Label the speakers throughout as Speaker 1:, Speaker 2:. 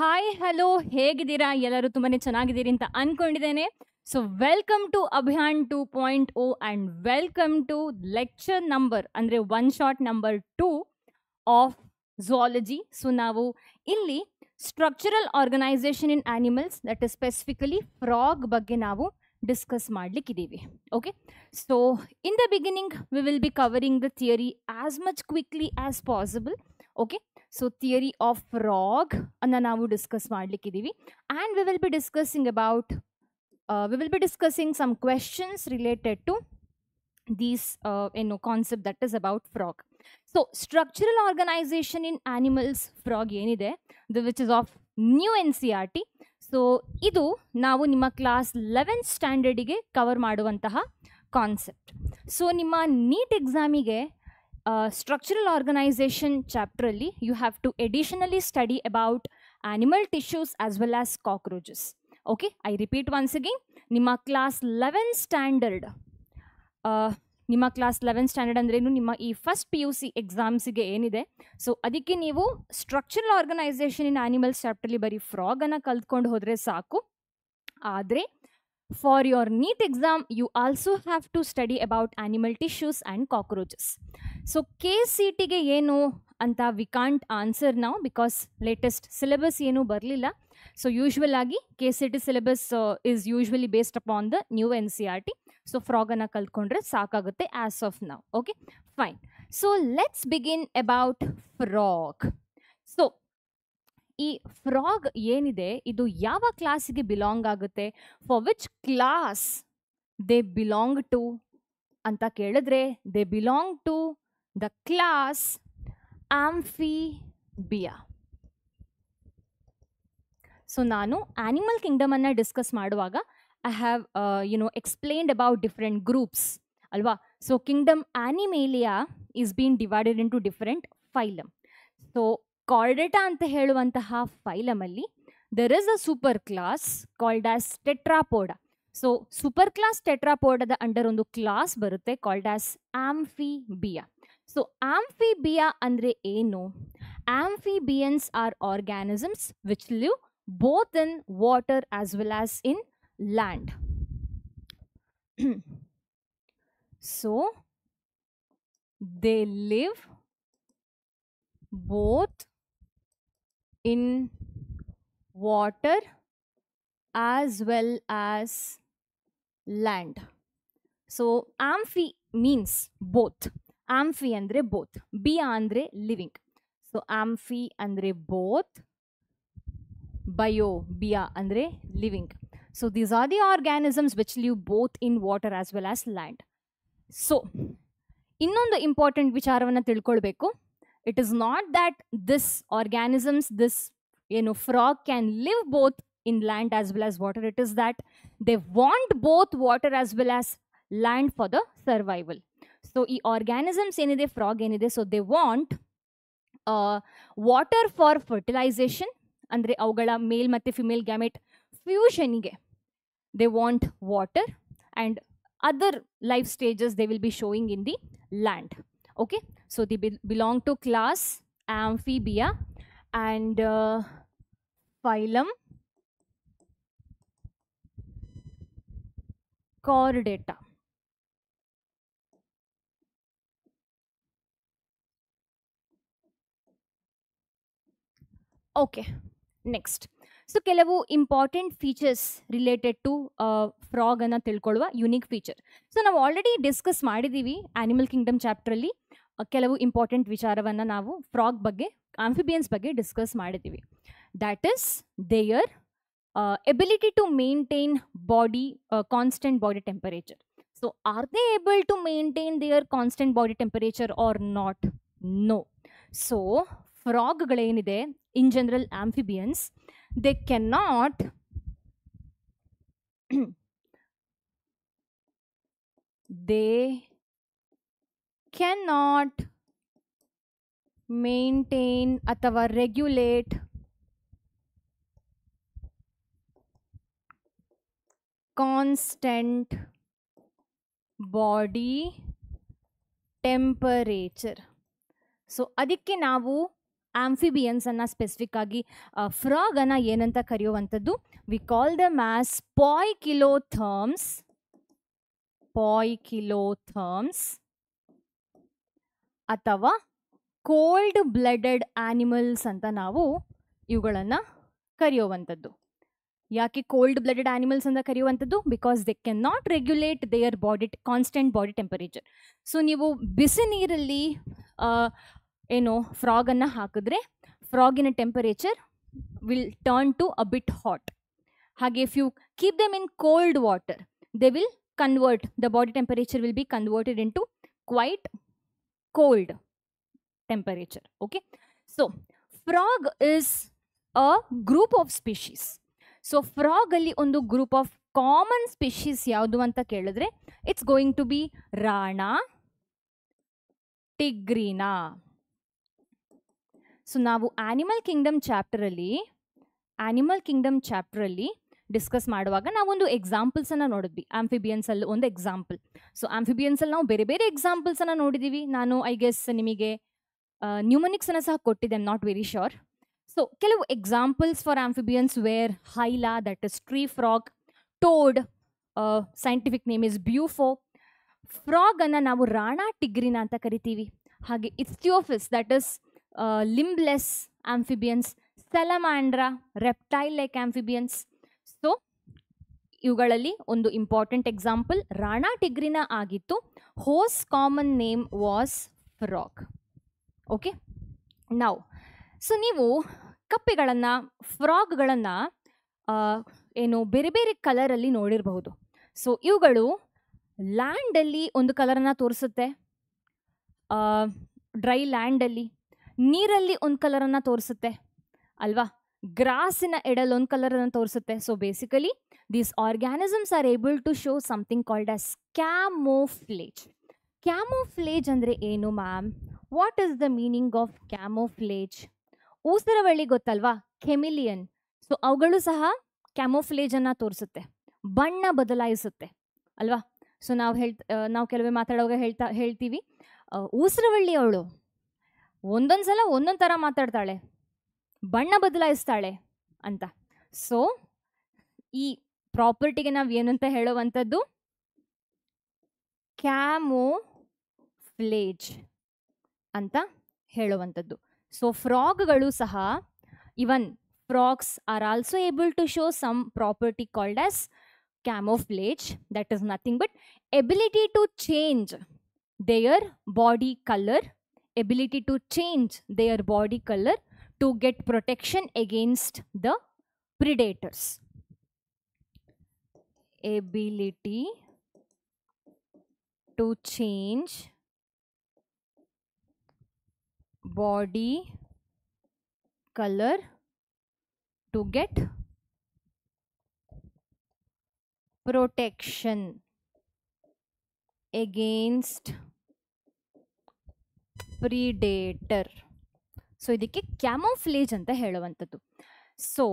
Speaker 1: Hi hello ಹೇಗಿದ್ದೀರಾ ಎಲ್ಲರೂ ತುಂಬಾನೇ ಚೆನ್ನಾಗಿದ್ದೀರಿ ಅಂತ ಅನ್ಕೊಂಡಿದ್ದೇನೆ. So welcome to Abhiyan 2.0 and welcome to lecture number ಅಂದರೆ one shot number 2 of zoology. So ನಾವು ಇಲ್ಲಿ structural organisation in animals that is specifically frog ಬಗ್ಗೆ ನಾವು ಡಿಸ್ಕಸ್ ಮಾಡ್ಲಿಕ್ಕಿದ್ದೀವಿ. Okay, so in the beginning we will be covering the theory as much quickly as possible. Okay, so theory of frog ಅನ್ನ ನಾವು discuss ಮಾಡ್ಲಿಕ್ಕಿದ್ದೀವಿ and we will be discussing about we will be discussing some questions related to these concept that is about frog. So structural organization in animals frog ಏನಿದೆ which is of new NCERT. So ಇದು ನಾವು ನಿಮ್ಮ class 11th ಸ್ಟ್ಯಾಂಡರ್ಡಿಗೆ cover ಮಾಡುವಂತಹ concept. So ನಿಮ್ಮ NEET ಎಕ್ಸಾಮಿಗೆ structural organisation ಚಾಪ್ಟ್ರಲ್ಲಿ you have to additionally study about animal tissues as well as cockroaches. Okay, I repeat once again, ನಿಮ್ಮ class 11th standard ಅಂದ್ರೇನು ನಿಮ್ಮ ಈ ಫಸ್ಟ್ PUC ಎಕ್ಸಾಮ್ಸಿಗೆ ಏನಿದೆ, ಸೊ ಅದಕ್ಕೆ ನೀವು ಸ್ಟ್ರಕ್ಚರಲ್ ಆರ್ಗನೈಸೇಷನ್ ಇನ್ ಆನಿಮಲ್ಸ್ ಚಾಪ್ಟರ್ಲಿ ಬರೀ ಫ್ರಾಗನ್ನು ಕಲ್ತ್ಕೊಂಡು ಹೋದರೆ ಸಾಕು. ಆದರೆ for your NEET exam you also have to study about animal tissues and cockroaches. So KCTಗೆ ಏನು ಅಂತ ವಿ ಕಾಂಟ್ ಆನ್ಸರ್ ನಾವು ಬಿಕಾಸ್ ಲೇಟೆಸ್ಟ್ ಸಿಲೆಬಸ್ ಏನೂ ಬರಲಿಲ್ಲ. ಸೊ ಯೂಶ್ವಲ್ ಆಗಿ KCT syllabus is usually based upon the new NCERT. So ಫ್ರಾಗನ್ನು ಕಲ್ತ್ಕೊಂಡ್ರೆ ಸಾಕಾಗುತ್ತೆ ಆಸ್ ಆಫ್ ನಾವು. Okay, fine. So let's begin about frog. So ಈ ಫ್ರಾಗ್ ಏನಿದೆ ಇದು ಯಾವ ಕ್ಲಾಸಿಗೆ ಬಿಲಾಂಗ್ ಆಗುತ್ತೆ, for which class they belong to ಅಂತ ಕೇಳಿದ್ರೆ they belong to the class Amphibia. So ನಾನು ಆನಿಮಲ್ ಕಿಂಗ್ಡಮನ್ನು ಡಿಸ್ಕಸ್ ಮಾಡುವಾಗ I have explained about different groups ಅಲ್ವಾ. So kingdom Animalia is been divided into different phylum. So Chordata ಅಂತ ಹೇಳುವಂತಹ ಫೈಲಮಲ್ಲಿ there is a super class called as Tetrapoda. So super class ಟೆಟ್ರಾಪೋಡದ under ಒಂದು class ಬರುತ್ತೆ called as Amphibia. So Amphibia ಅಂದರೆ ಏನು? Amphibians are organisms which live both in water as well as in land. So they live both in water as well as land. So amphi means both. Amphi andre both, bia andre living. So amphi andre both, bio bia andre living. So these are the organisms which live both in water as well as land. So ಇನ್ನೊಂದು important ವಿಚಾರವನ್ನು ತಿಳ್ಕೊಳ್ಬೇಕು. It is not that this organisms this frog can live both in land as well as water. It is that they want both water as well as land for the survival. So ಈ organisms ಏನಿದೆ, frog ಏನಿದೆ, so they want water for fertilisation, ಅಂದರೆ ಅವುಗಳ male ಮತ್ತು female gamete ಫ್ಯೂಷನಿಗೆ they want water and other life stages they will be showing in the land. Okay, so they belong to class Amphibia and phylum Chordata. Okay, next. So ಕೆಲವು important features related to frog ಅನ್ನು ತಿಳ್ಕೊಳ್ಳುವ unique feature. So ನಾವು already discuss ಮಾಡಿದ್ದೀವಿ animal kingdom ಚಾಪ್ಟ್ರಲ್ಲಿ ಕೆಲವು important ವಿಚಾರವನ್ನು ನಾವು frog ಬಗ್ಗೆ, ಆಂಫಿಬಿಯನ್ಸ್ ಬಗ್ಗೆ ಡಿಸ್ಕಸ್ ಮಾಡಿದ್ದೀವಿ. That is their ability to maintain body constant body temperature. So are they able to maintain their constant body temperature or not? No. So ಫ್ರಾಗ್ಗಳೇನಿದೆ in general amphibians, they cannot maintain ಅಥವಾ regulate constant body temperature. So ಅದಕ್ಕೆ ನಾವು amphibians ಅನ್ನ specific ಆಗಿ frog ಅನ್ನ ಏನಂತ ಕರೆಯುವಂಥದ್ದು? We call them as ಪಾಯ್ಕಿಲೋಥರ್ಮ್ಸ್ ಅಥವಾ cold blooded animals ಅಂತ ನಾವು ಇವುಗಳನ್ನು ಕರೆಯುವಂಥದ್ದು. ಯಾಕೆ ಕೋಲ್ಡ್ ಬ್ಲಡೆಡ್ ಆನಿಮಲ್ಸ್ ಅಂತ ಕರೆಯುವಂಥದ್ದು? Because they can not regulate their constant body temperature. So ನೀವು ಬಿಸಿ ನೀರಲ್ಲಿ ಫ್ರಾಗನ್ನು ಹಾಕಿದ್ರೆ ಫ್ರಾಗಿನ temperature will turn to a bit hot. ಹಾಗೆ if you keep them in cold water, they will the body temperature will be converted into quite cold temperature. Okay, so frog is a group of species. So frog alli ಒಂದು group of common species ಯಾವುದು ಅಂತ ಕೇಳಿದ್ರೆ it's going to be Rana tigrina. So ನಾವು animal kingdom chapter ಅಲ್ಲಿ discuss ಮಾಡುವಾಗ ನಾವೊಂದು examples ಅನ್ನ ನೋಡಿದ್ವಿ. ಆಂಫಿಬಿಯನ್ಸ್ ಅಲ್ಲಿ ಒಂದು ಎಕ್ಸಾಂಪಲ್. ಸೊ ಆಂಫಿಬಿಯನ್ಸ್ ಅಲ್ಲಿ ನಾವು ಬೇರೆ ಬೇರೆ ಎಕ್ಸಾಂಪಲ್ಸ್ ಅನ್ನ ನೋಡಿದೀವಿ. ನಾನು ಐ ಗೆಸ್ ನಿಮಗೆ ನ್ಯೂಮನಿಕ್ಸ್ ಅನ್ನ ಸಹ ಕೊಟ್ಟಿದ್ದೆ, ನಾಟ್ ವೆರಿ ಶೋರ್. ಸೊ ಕೆಲವು examples for amphibians were Hyla, that is tree frog, toad, scientific name is Bufo. Frog ಅನ್ನ ನಾವು ರಾಣಾ ಟಿಗ್ರಿನಾ ಅಂತ ಕರಿತೀವಿ. ಹಾಗೆ Ichthyophis, that is limbless amphibians, Salamandra, reptile like amphibians. So ಇವುಗಳಲ್ಲಿ ಒಂದು important example Rana tigrina ಆಗಿತ್ತು. Whose common name was frog. Okay, ನಾವು so ನೀವು ಕಪ್ಪೆಗಳನ್ನು, ಫ್ರಾಗ್ಗಳನ್ನು ಬೇರೆ ಬೇರೆ ಕಲರಲ್ಲಿ ನೋಡಿರಬಹುದು. ಸೊ ಇವುಗಳು ಲ್ಯಾಂಡಲ್ಲಿ ಒಂದು ಕಲರನ್ನು ತೋರಿಸುತ್ತೆ, ಡ್ರೈ ಲ್ಯಾಂಡಲ್ಲಿ, ನೀರಲ್ಲಿ ಒಂದು ಕಲರನ್ನು ತೋರಿಸುತ್ತೆ ಅಲ್ವಾ, ಗ್ರಾಸಿನ ಎಡಲ್ ಒಂದು ಕಲರನ್ನು ತೋರಿಸುತ್ತೆ. So basically these organisms are able to show something called as camouflage. Camouflage ಅಂದರೆ ಏನು ma'am? What is the meaning of camouflage? ಊಸರವಳ್ಳಿ ಗೊತ್ತಲ್ವಾ, ಕೆಮಿಲಿಯನ್. ಸೊ ಅವುಗಳು ಸಹ ಕ್ಯಾಮೋಫ್ಲೇಜನ್ನು ತೋರಿಸುತ್ತೆ, ಬಣ್ಣ ಬದಲಾಯಿಸುತ್ತೆ ಅಲ್ವಾ. ಸೊ ನಾವು ಕೆಲವೇ ಮಾತಾಡುವಾಗ ಹೇಳ್ತೀವಿ ಊಸರವಳ್ಳಿ ಅವಳು ಒಂದೊಂದು ಸಲ ಒಂದೊಂದು ಥರ ಮಾತಾಡ್ತಾಳೆ, ಬಣ್ಣ ಬದಲಾಯಿಸ್ತಾಳೆ ಅಂತ. ಸೊ ಈ ಪ್ರಾಪರ್ಟಿಗೆ ನಾವು ಏನಂತ ಹೇಳುವಂಥದ್ದು? ಕ್ಯಾಮೋಫ್ಲೇಜ್ ಅಂತ ಹೇಳುವಂಥದ್ದು. ಸೊ ಫ್ರಾಗ್ಗಳು ಸಹ, ಇವನ್ frogs are also able to show some property called as camouflage. That is nothing but ability to change their body color, to get protection against the predators. Ability to change body color to get protection against predator. So ಇದಕ್ಕೆ camouflage ಅಂತ ಹೇಳುವಂಥದ್ದು. So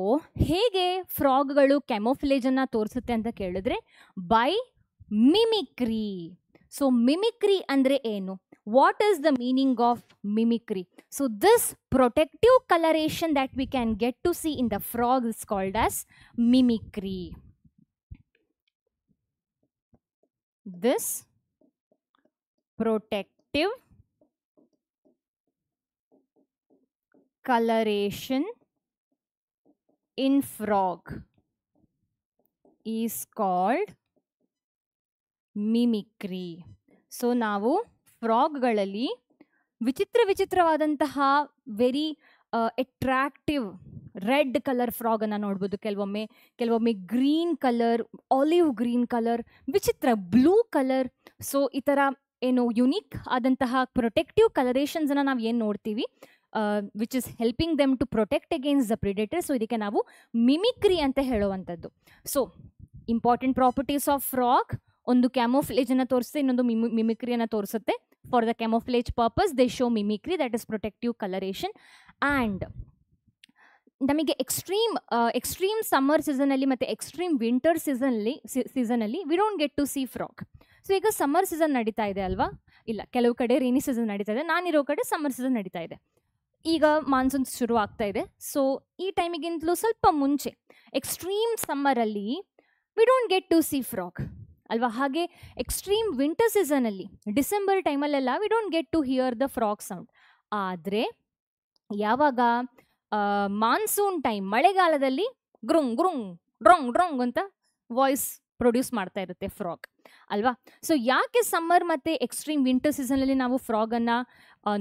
Speaker 1: ಹೇಗೆ ಫ್ರಾಗ್ಗಳು ಕ್ಯಾಮೋಫ್ಲೇಜನ್ನು ತೋರಿಸುತ್ತೆ ಅಂತ ಕೇಳಿದ್ರೆ by mimicry. So mimicry ಅಂದರೆ ಏನು? What is the meaning of mimicry? So this protective coloration that we can get to see in the frog is called as mimicry. This protective coloration in frog is called mimicry. So ನಾವು ಫ್ರಾಗ್ಗಳಲ್ಲಿ ವಿಚಿತ್ರವಾದಂತಹ very attractive red colour ಫ್ರಾಗನ್ನು ನೋಡ್ಬೋದು. ಕೆಲವೊಮ್ಮೆ green colour, olive green colour, ವಿಚಿತ್ರ blue colour. So ಈ ಥರ unique ಆದಂತಹ ಪ್ರೊಟೆಕ್ಟಿವ್ ಕಲರೇಷನ್ಸನ್ನು ನಾವು ಏನು ನೋಡ್ತೀವಿ, which is helping them to protect against the predator. So ಇದಕ್ಕೆ ನಾವು ಮಿಮಿಕ್ರಿ ಅಂತ ಹೇಳುವಂಥದ್ದು. So important properties of frog, ಒಂದು ಕ್ಯಾಮೋಫ್ಲೇಜನ್ನು ತೋರಿಸುತ್ತೆ, ಇನ್ನೊಂದು ಮಿಮಿಕ್ರಿಯನ್ನು ತೋರಿಸುತ್ತೆ. For the camouflage purpose they show mimicry, that is protective colouration. And ನಮಗೆ ಎಕ್ಸ್ಟ್ರೀಮ್ ಸಮ್ಮರ್ ಸೀಸನಲ್ಲಿ ಮತ್ತು ಎಕ್ಸ್ಟ್ರೀಮ್ ವಿಂಟರ್ ಸೀಸನಲ್ಲಿ we don't get to see frog. So ಈಗ ಸಮ್ಮರ್ ಸೀಸನ್ ನಡೀತಾ ಇದೆ ಅಲ್ವಾ? ಇಲ್ಲ, ಕೆಲವು ಕಡೆ ರೇನಿ ಸೀಸನ್ ನಡೀತಾ ಇದೆ, ನಾನಿರೋ ಕಡೆ ಸಮ್ಮರ್ ಸೀಸನ್ ನಡೀತಾ ಇದೆ. ಈಗ ಮಾನ್ಸೂನ್ ಶುರು ಆಗ್ತಾ ಇದೆ. ಸೊ ಈ ಟೈಮಿಗಿಂತಲೂ ಸ್ವಲ್ಪ ಮುಂಚೆ ಎಕ್ಸ್ಟ್ರೀಮ್ ಸಮ್ಮರಲ್ಲಿ we don't get to see frog ಅಲ್ವಾ. ಹಾಗೆ ಎಕ್ಸ್ಟ್ರೀಮ್ ವಿಂಟರ್ ಸೀಸನಲ್ಲಿ ಡಿಸೆಂಬರ್ ಟೈಮಲ್ಲೆಲ್ಲ we don't get to hear the frog sound. ಆದರೆ ಯಾವಾಗ ಮಾನ್ಸೂನ್ ಟೈಮ್ ಮಳೆಗಾಲದಲ್ಲಿ ಗ್ರುಂಗ್ ಗ್ರುಂಗ್ ಡ್ರಾಂಗ್ ಡ್ರಾಂಗ್ ಅಂತ ವಾಯ್ಸ್ ಪ್ರೊಡ್ಯೂಸ್ ಮಾಡ್ತಾ ಇರುತ್ತೆ ಫ್ರಾಗ್ ಅಲ್ವಾ. ಸೊ ಯಾಕೆ ಸಮ್ಮರ್ ಮತ್ತು ಎಕ್ಸ್ಟ್ರೀಮ್ ವಿಂಟರ್ ಸೀಸನಲ್ಲಿ ನಾವು ಫ್ರಾಗನ್ನು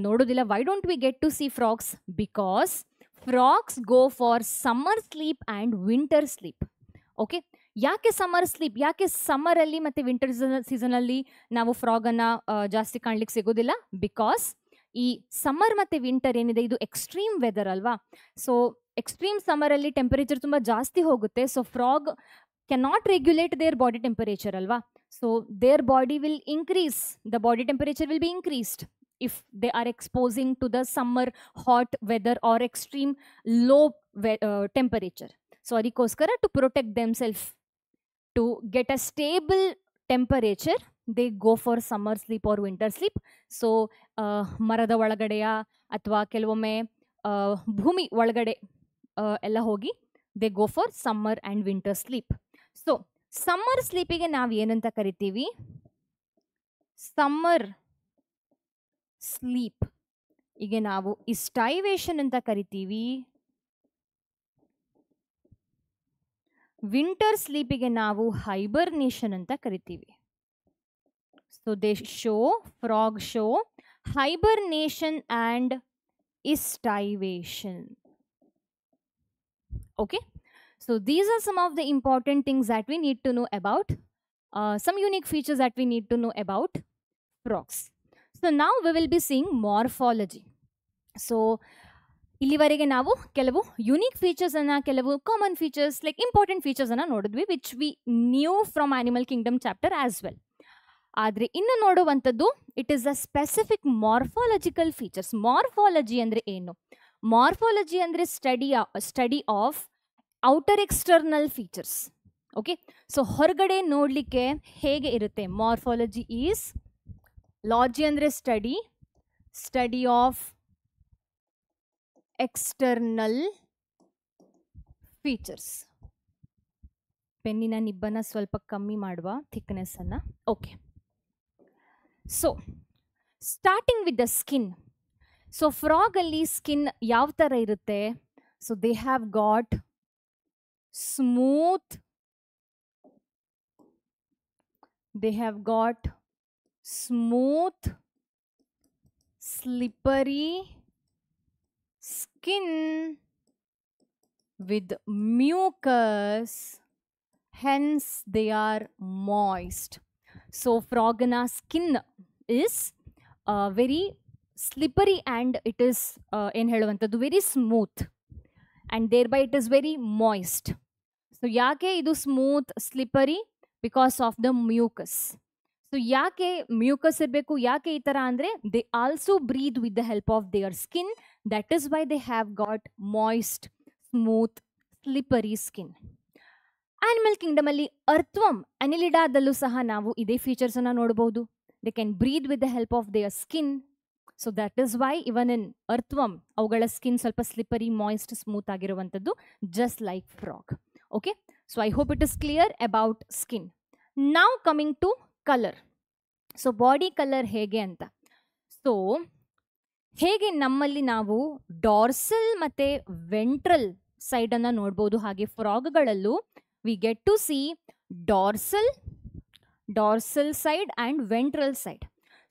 Speaker 1: ನೋಡೋದಿಲ್ಲ? Why don't we get to see frogs? Because frogs go for summer sleep and winter sleep. Okay, ಯಾಕೆ ಸಮ್ಮರ್ ಸ್ಲೀಪ್, ಯಾಕೆ ಸಮ್ಮರಲ್ಲಿ ಮತ್ತು ವಿಂಟರ್ ಸೀಸನಲ್ಲಿ ನಾವು ಫ್ರಾಗನ್ನು ಜಾಸ್ತಿ ಕಾಣ್ಲಿಕ್ಕೆ ಸಿಗೋದಿಲ್ಲ? ಬಿಕಾಸ್ ಈ ಸಮ್ಮರ್ ಮತ್ತು ವಿಂಟರ್ ಏನಿದೆ ಇದು ಎಕ್ಸ್ಟ್ರೀಮ್ ವೆದರ್ ಅಲ್ವಾ. ಸೊ ಎಕ್ಸ್ಟ್ರೀಮ್ ಸಮ್ಮರಲ್ಲಿ ಟೆಂಪರೇಚರ್ ತುಂಬ ಜಾಸ್ತಿ ಹೋಗುತ್ತೆ. So frog cannot regulate their body temperature alva. So their body will increase, the body temperature will be increased if they are exposing to the summer hot weather or extreme low temperature. So adikoskara to protect themselves, to get a stable temperature, they go for summer sleep or winter sleep. So marada ಒಳಗಡೆಯ ಅಥವಾ ಕೆಲವೊಮ್ಮೆ ಭೂಮಿ ಒಳಗಡೆ ಎಲ್ಲ ಹೋಗಿ they go for summer and winter sleep. So summer ಸ್ಲೀಪಿಗೆ ನಾವು ಏನಂತ ಕರಿತೀವಿ? ಸಮ್ಮರ್ ಸ್ಲೀಪ್ ಈಗ ನಾವು ಇಸ್ಟೈವೇಶನ್ ಅಂತ ಕರಿತೀವಿ. ವಿಂಟರ್ ಸ್ಲೀಪಿಗೆ ನಾವು ಹೈಬರ್ನೇಷನ್ ಅಂತ ಕರಿತೀವಿ. So they show, frog show hibernation and aestivation. Okay, so these are some of the important things that we need to know about, some unique features that we need to know about frogs. So now we will be seeing morphology. So ಇಲ್ಲಿವರೆಗೆ ನಾವು ಕೆಲವು unique features ಅನ್ನ, ಕೆಲವು common features like important features ಅನ್ನ ನೋಡಿದ್ವಿ, which we knew from animal kingdom chapter as well. ಆದರೆ ಇನ್ನು ನೋಡುವಂಥದ್ದು it is a specific morphological features. Morphology ಅಂದರೆ ಏನು? ಮಾರ್ಫಾಲಜಿ ಅಂದರೆ study of outer external features. Okay, so ಹೊರಗಡೆ ನೋಡಲಿಕ್ಕೆ ಹೇಗೆ ಇರುತ್ತೆ? ಮಾರ್ಫಾಲಜಿ ಈಸ್, ಲಾಜಿ ಅಂದರೆ ಸ್ಟಡಿ ಆಫ್ ಎಕ್ಸ್ಟರ್ನಲ್ ಫೀಚರ್ಸ್. ಪೆನ್ನಿನ ನಿಬ್ಬನ್ನು ಸ್ವಲ್ಪ ಕಮ್ಮಿ ಮಾಡುವ, ಥಿಕ್ನೆಸ್ಸನ್ನು. Okay, so starting with the skin. So ಫ್ರಾಗಲ್ಲಿ ಸ್ಕಿನ್ ಯಾವ ಥರ ಇರುತ್ತೆ? So they have got smooth, they have got smooth slippery skin with mucus, hence they are moist. So frogna skin is very slippery and it is ಏನು ಹೇಳುವಂಥದ್ದು very smooth and thereby it is very moist. So ಯಾಕೆ ಇದು smooth slippery? Because of the mucus. So ಯಾಕೆ mucus ಇರಬೇಕು, ಯಾಕೆ ಈ ಥರ ಅಂದರೆ they also breathe with the help of their skin. That is why they have got moist, smooth, slippery skin. Animal ಕಿಂಗ್ಡಮಲ್ಲಿ earthworm, ಅನಿಲಿಡಾದಲ್ಲೂ ಸಹ ನಾವು ಇದೇ ಫೀಚರ್ಸನ್ನು ನೋಡ್ಬೋದು. They can breathe with the help of their skin. So that is why even in earthworm ಅವುಗಳ skin ಸ್ವಲ್ಪ slippery, moist, smooth ಆಗಿರುವಂಥದ್ದು, just like frog. Okay, so I hope it is clear about skin. ನಾವು coming to colour. So body colour ಹೇಗೆ ಅಂತ. So ಹೇಗೆ ನಮ್ಮಲ್ಲಿ ನಾವು dorsal ಮತ್ತು ವೆಂಟ್ರಲ್ ಸೈಡನ್ನು ನೋಡ್ಬೋದು, ಹಾಗೆ ಫ್ರಾಗ್ಗಳಲ್ಲೂ we get to see dorsal side and ventral side.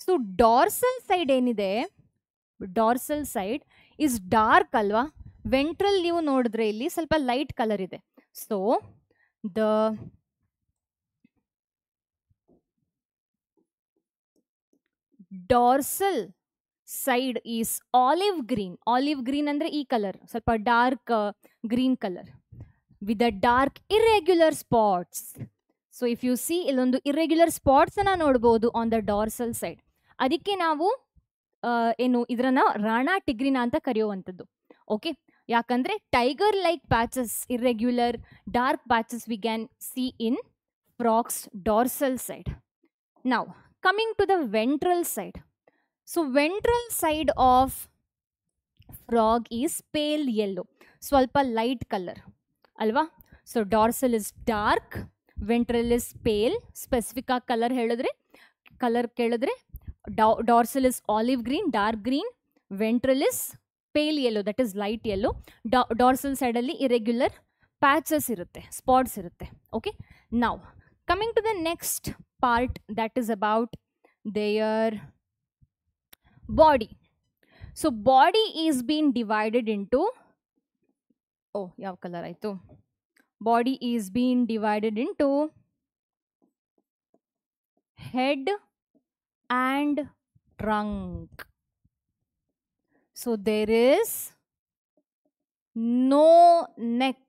Speaker 1: So dorsal side ಏನಿದೆ, ಡಾರ್ಸಲ್ ಸೈಡ್ ಇಸ್ ಡಾರ್ಕ್ ಅಲ್ವಾ. ವೆಂಟ್ರಲ್ ನೀವು ನೋಡಿದ್ರೆ ಇಲ್ಲಿ ಸ್ವಲ್ಪ ಲೈಟ್ ಕಲರ್ ಇದೆ. So the dorsal side is olive green. Olive green ಅಂದರೆ ಈ ಕಲರ್, ಸ್ವಲ್ಪ dark green colour with a dark irregular spots. So if you see ಇಲ್ಲೊಂದು ಇರ್ರೆಗ್ಯುಲರ್ ಸ್ಪಾಟ್ಸನ್ನು ನೋಡ್ಬೋದು ಆನ್ ದ ಡಾರ್ಸಲ್ ಸೈಡ್. ಅದಕ್ಕೆ ನಾವು ಏನು ಇದರನ್ನ ರಾಣಾ ಟಿಗ್ರಿನ ಅಂತ ಕರೆಯುವಂಥದ್ದು. ಓಕೆ, ಯಾಕಂದರೆ tiger like patches, irregular dark patches we can see in frogs dorsal side. ನಾವು coming to the ventral side. So ventral side of frog is pale yellow, ಸ್ವಲ್ಪ light colour ಅಲ್ವಾ. So dorsal is dark, ventral is pale. Specific ಆಗಿ colour ಕೇಳಿದ್ರೆ dorsal is olive green, dark green. Ventral is pale yellow, that is light yellow. Dorsal ಸೈಡಲ್ಲಿ irregular patches ಇರುತ್ತೆ, spots ಇರುತ್ತೆ. Okay, now coming to the next part, that is about their body. So body is being divided into, ಯಾವ colour ಆಯಿತು, body is being divided into head and trunk. So there is no neck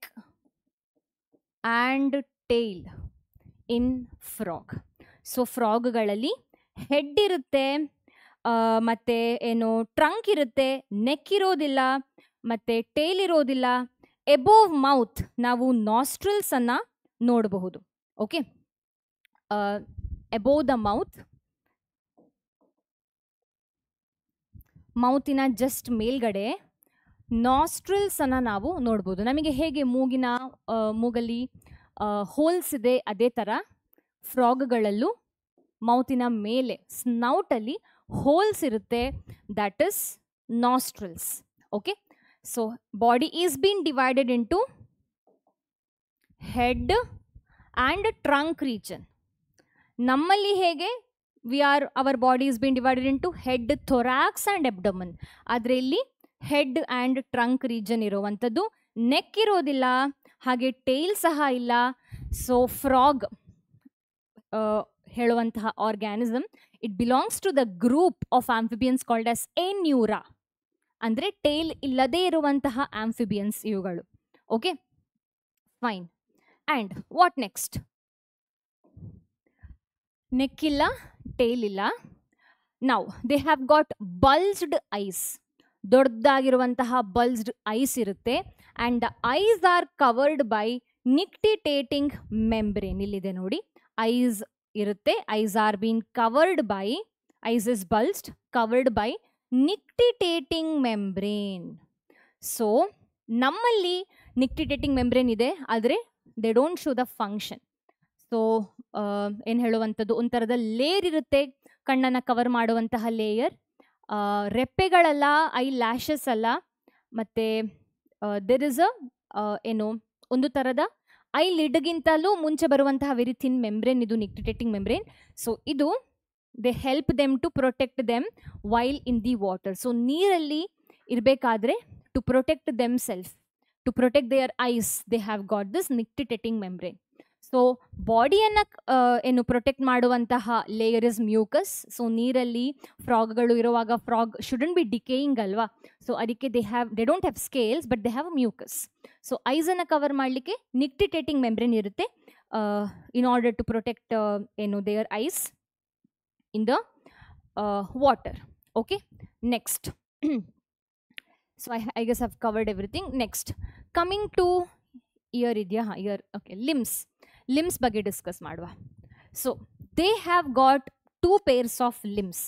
Speaker 1: and tail in frog. So ಫ್ರಾಗ್ಗಳಲ್ಲಿ head ಇರುತ್ತೆ, ಮತ್ತು ಏನು trunk ಇರುತ್ತೆ, neck ಇರೋದಿಲ್ಲ, ಮತ್ತು tail ಇರೋದಿಲ್ಲ. ಎಬೋವ್ ಮೌತ್ ನಾವು ನಾಸ್ಟ್ರಿಲ್ಸನ್ನು ನೋಡಬಹುದು. ಓಕೆ, ಎಬೋವ್ ದ ಮೌತಿನ ಜಸ್ಟ್ ಮೇಲ್ಗಡೆ ನಾಸ್ಟ್ರಿಲ್ಸನ್ನು ನಾವು ನೋಡ್ಬೋದು. ನಮಗೆ ಹೇಗೆ ಮೂಗಲ್ಲಿ ಹೋಲ್ಸ್ ಇದೆ, ಅದೇ ಥರ ಫ್ರಾಗ್ಗಳಲ್ಲೂ ಮೌತಿನ ಮೇಲೆ ಸ್ನೌಟಲ್ಲಿ ಹೋಲ್ಸ್ ಇರುತ್ತೆ, that is nostrils. Okay, so body is been divided into head and trunk region. ನಮ್ಮಲ್ಲಿ ಹೇಗೆ our body is been divided into head, thorax and abdomen. ಆದರೆ ಇಲ್ಲಿ ಹೆಡ್ ಆ್ಯಂಡ್ ಟ್ರಂಕ್ ರೀಜನ್ ಇರುವಂಥದ್ದು, ನೆಕ್ ಇರೋದಿಲ್ಲ, ಹಾಗೆ ಟೇಲ್ ಸಹ ಇಲ್ಲ. ಸೊ ಫ್ರಾಗ್ ಹೇಳುವಂತಹ organism, it belongs to the group of amphibians called as Anura, ಅಂದರೆ ಟೇಲ್ ಇಲ್ಲದೇ ಇರುವಂತಹ ಆಂಫಿಬಿಯನ್ಸ್ ಇವುಗಳು. Okay, fine. And what next? Neck ಇಲ್ಲ, ಟೇಲ್ ಇಲ್ಲ. Now they have got bulged eyes, ದೊಡ್ಡದಾಗಿರುವಂತಹ ಬಲ್ಜ್ಡ್ ಐಸ್ ಇರುತ್ತೆ. And the eyes are covered by nictitating membrane. ಇಲ್ಲಿದೆ ನೋಡಿ, ಐಸ್ ಇರುತ್ತೆ, eyes are been covered by, eyes is bulged, covered by nictitating membrane. So ನಮ್ಮಲ್ಲಿ nictitating membrane ಇದೆ, ಆದರೆ they don't show the function. So ಏನು ಹೇಳುವಂಥದ್ದು, ಒಂಥರದ layer ಇರುತ್ತೆ, ಕಣ್ಣನ್ನು ಕವರ್ ಮಾಡುವಂತಹ ಲೇಯರ್. ರೆಪ್ಪೆಗಳಲ್ಲ, ಐ ಲ್ಯಾಶಸ್ ಅಲ್ಲ, ಮತ್ತು ದೇರ್ ಇಸ್ ಏನು ಒಂದು ಥರದ ಐ ಲಿಡ್ಗಿಂತಲೂ ಮುಂಚೆ ಬರುವಂತಹ ವೆರಿ ಥಿನ್ ಮೆಂಬ್ರೇನ್, ಇದು ನಿಕ್ಟಿಟೇಟಿಂಗ್ ಮೆಂಬ್ರೇನ್. ಸೊ ಇದು they help them to protect them while in the water. So ನೀರಲ್ಲಿ ಇರಬೇಕಾದ್ರೆ to protect themself, to protect their eyes, they have got this nictitating membrane. So ಬಾಡಿಯನ್ನು ಏನು protect ಮಾಡುವಂತಹ layer is mucus. So ನೀರಲ್ಲಿ ಫ್ರಾಗ್ಗಳು ಇರುವಾಗ frog shouldn't be decaying ಅಲ್ವಾ. So ಅದಕ್ಕೆ they don't have scales, but they have mucus. So ಐಸನ್ನು cover ಮಾಡಲಿಕ್ಕೆ ನಿಕ್ಟಿಟೇಟಿಂಗ್ ಮೆಂಬ್ರೇನ್ ಇರುತ್ತೆ, ಇನ್ ಆರ್ಡರ್ ಟು ಪ್ರೊಟೆಕ್ಟ್ ಏನು their eyes in the water. Okay, next. So I guess have covered everything. Next coming to ear ಇದೆಯಾ? ಹಾಂ, ear. Okay, limbs ಬಗ್ಗೆ discuss ಮಾಡುವ. So they have got 2 pairs of limbs,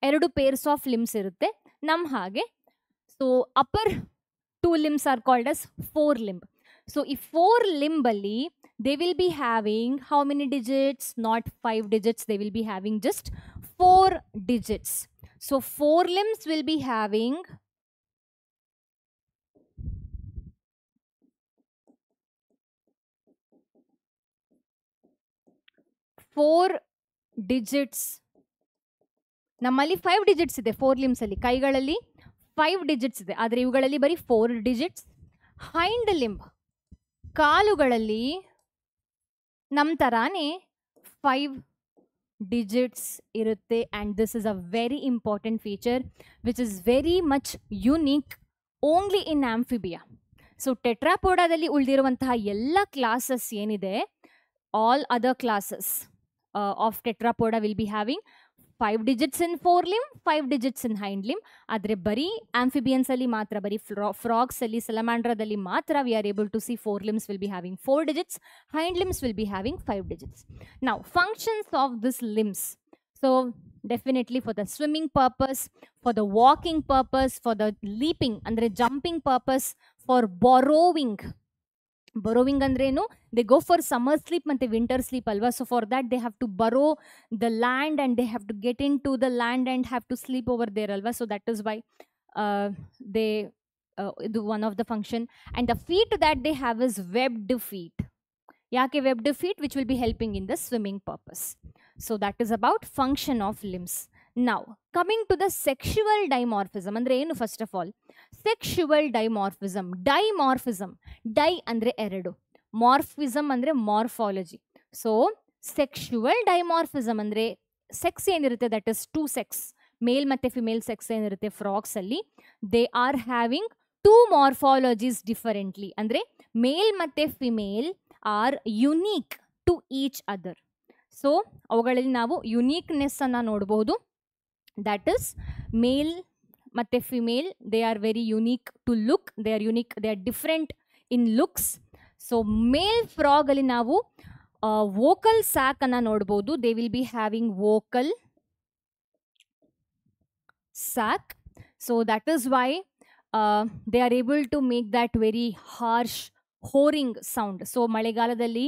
Speaker 1: 2 pairs of limbs ಇರುತ್ತೆ ನಮ್ಮ ಹಾಗೆ. So upper 2 limbs are called as 4 limb. So ಈ 4 ಲಿಂಬಲ್ಲಿ they will be having how many digits? Not 5 digits, they will be having just 4 digits. So 4 limbs will be having 4 digits. ನಮ್ಮಲ್ಲಿ 5 digits ಇದೆ 4 limbs ಅಲ್ಲಿ, ಕೈಗಳಲ್ಲಿ 5 digits ಇದೆ, ಆದರೆ ಇವುಗಳಲ್ಲಿ ಬರೀ 4 digits. Hind limb, ಕಾಲುಗಳಲ್ಲಿ ನಮ್ಮ ಥರಾನೇ 5 digits ಇರುತ್ತೆ. And this is a very important feature which is very much unique only in Amphibia. So ಟೆಟ್ರಾಪೋಡಾದಲ್ಲಿ ಉಳಿದಿರುವಂತಹ ಎಲ್ಲ ಕ್ಲಾಸಸ್ ಏನಿದೆ, all other classes of Tetrapoda will be having 5 digits in 4 limb, 5 digits in hind limb. ಆದರೆ ಬರೀ amphibians ಅಲ್ಲಿ ಮಾತ್ರ, ಬರೀ frogs ಅಲ್ಲಿ, ಸಲಾಮಾಂಡ್ರಾದಲ್ಲಿ ಮಾತ್ರ we are able to see 4 limbs will be having 4 digits, hind limbs will be having 5 digits. Now functions of this limbs. So definitely for the swimming purpose, for the walking purpose, for the leaping ಅಂದರೆ jumping purpose, for burrowing. Burrowing ಅಂದ್ರೇನು, they go for summer sleep ಮತ್ತು winter sleep ಅಲ್ವಾ. So for that they have to burrow the land and they have to get into the land and have to sleep over there ಅಲ್ವಾ. So that is why they ಇದು one of the function. And the feet that they have is webbed feet. ಯಾಕೆ webbed feet? Which will be helping in the swimming purpose. So that is about function of limbs. ನಾವು coming to the sexual dimorphism ಅಂದರೆ ಏನು? First of all sexual dimorphism. Dimorphism, di ಅಂದರೆ ಎರಡು, morphism ಅಂದರೆ morphology. So sexual dimorphism ಅಂದರೆ sex ಏನಿರುತ್ತೆ that is two sex, male ಮತ್ತು female sex ಏನಿರುತ್ತೆ ಫ್ರಾಗ್ಸಲ್ಲಿ, they are having two morphologies differently. ಅಂದರೆ ಮೇಲ್ ಮತ್ತು female are unique to each other. So ಅವುಗಳಲ್ಲಿ ನಾವು ಯುನೀಕ್ನೆಸ್ಸನ್ನು ನೋಡ್ಬೋದು. ದ್ಯಾಟ್ ಇಸ್ ಮೇಲ್ ಮತ್ತು female, they are very unique to look, they are unique, they are different in looks. So male ಫ್ರಾಗಲ್ಲಿ ನಾವು vocal ಸ್ಯಾಕನ್ನು ನೋಡ್ಬೋದು. They will be having vocal sac. So that is why they are able to make that very harsh whoring sound. So ಮಳೆಗಾಲದಲ್ಲಿ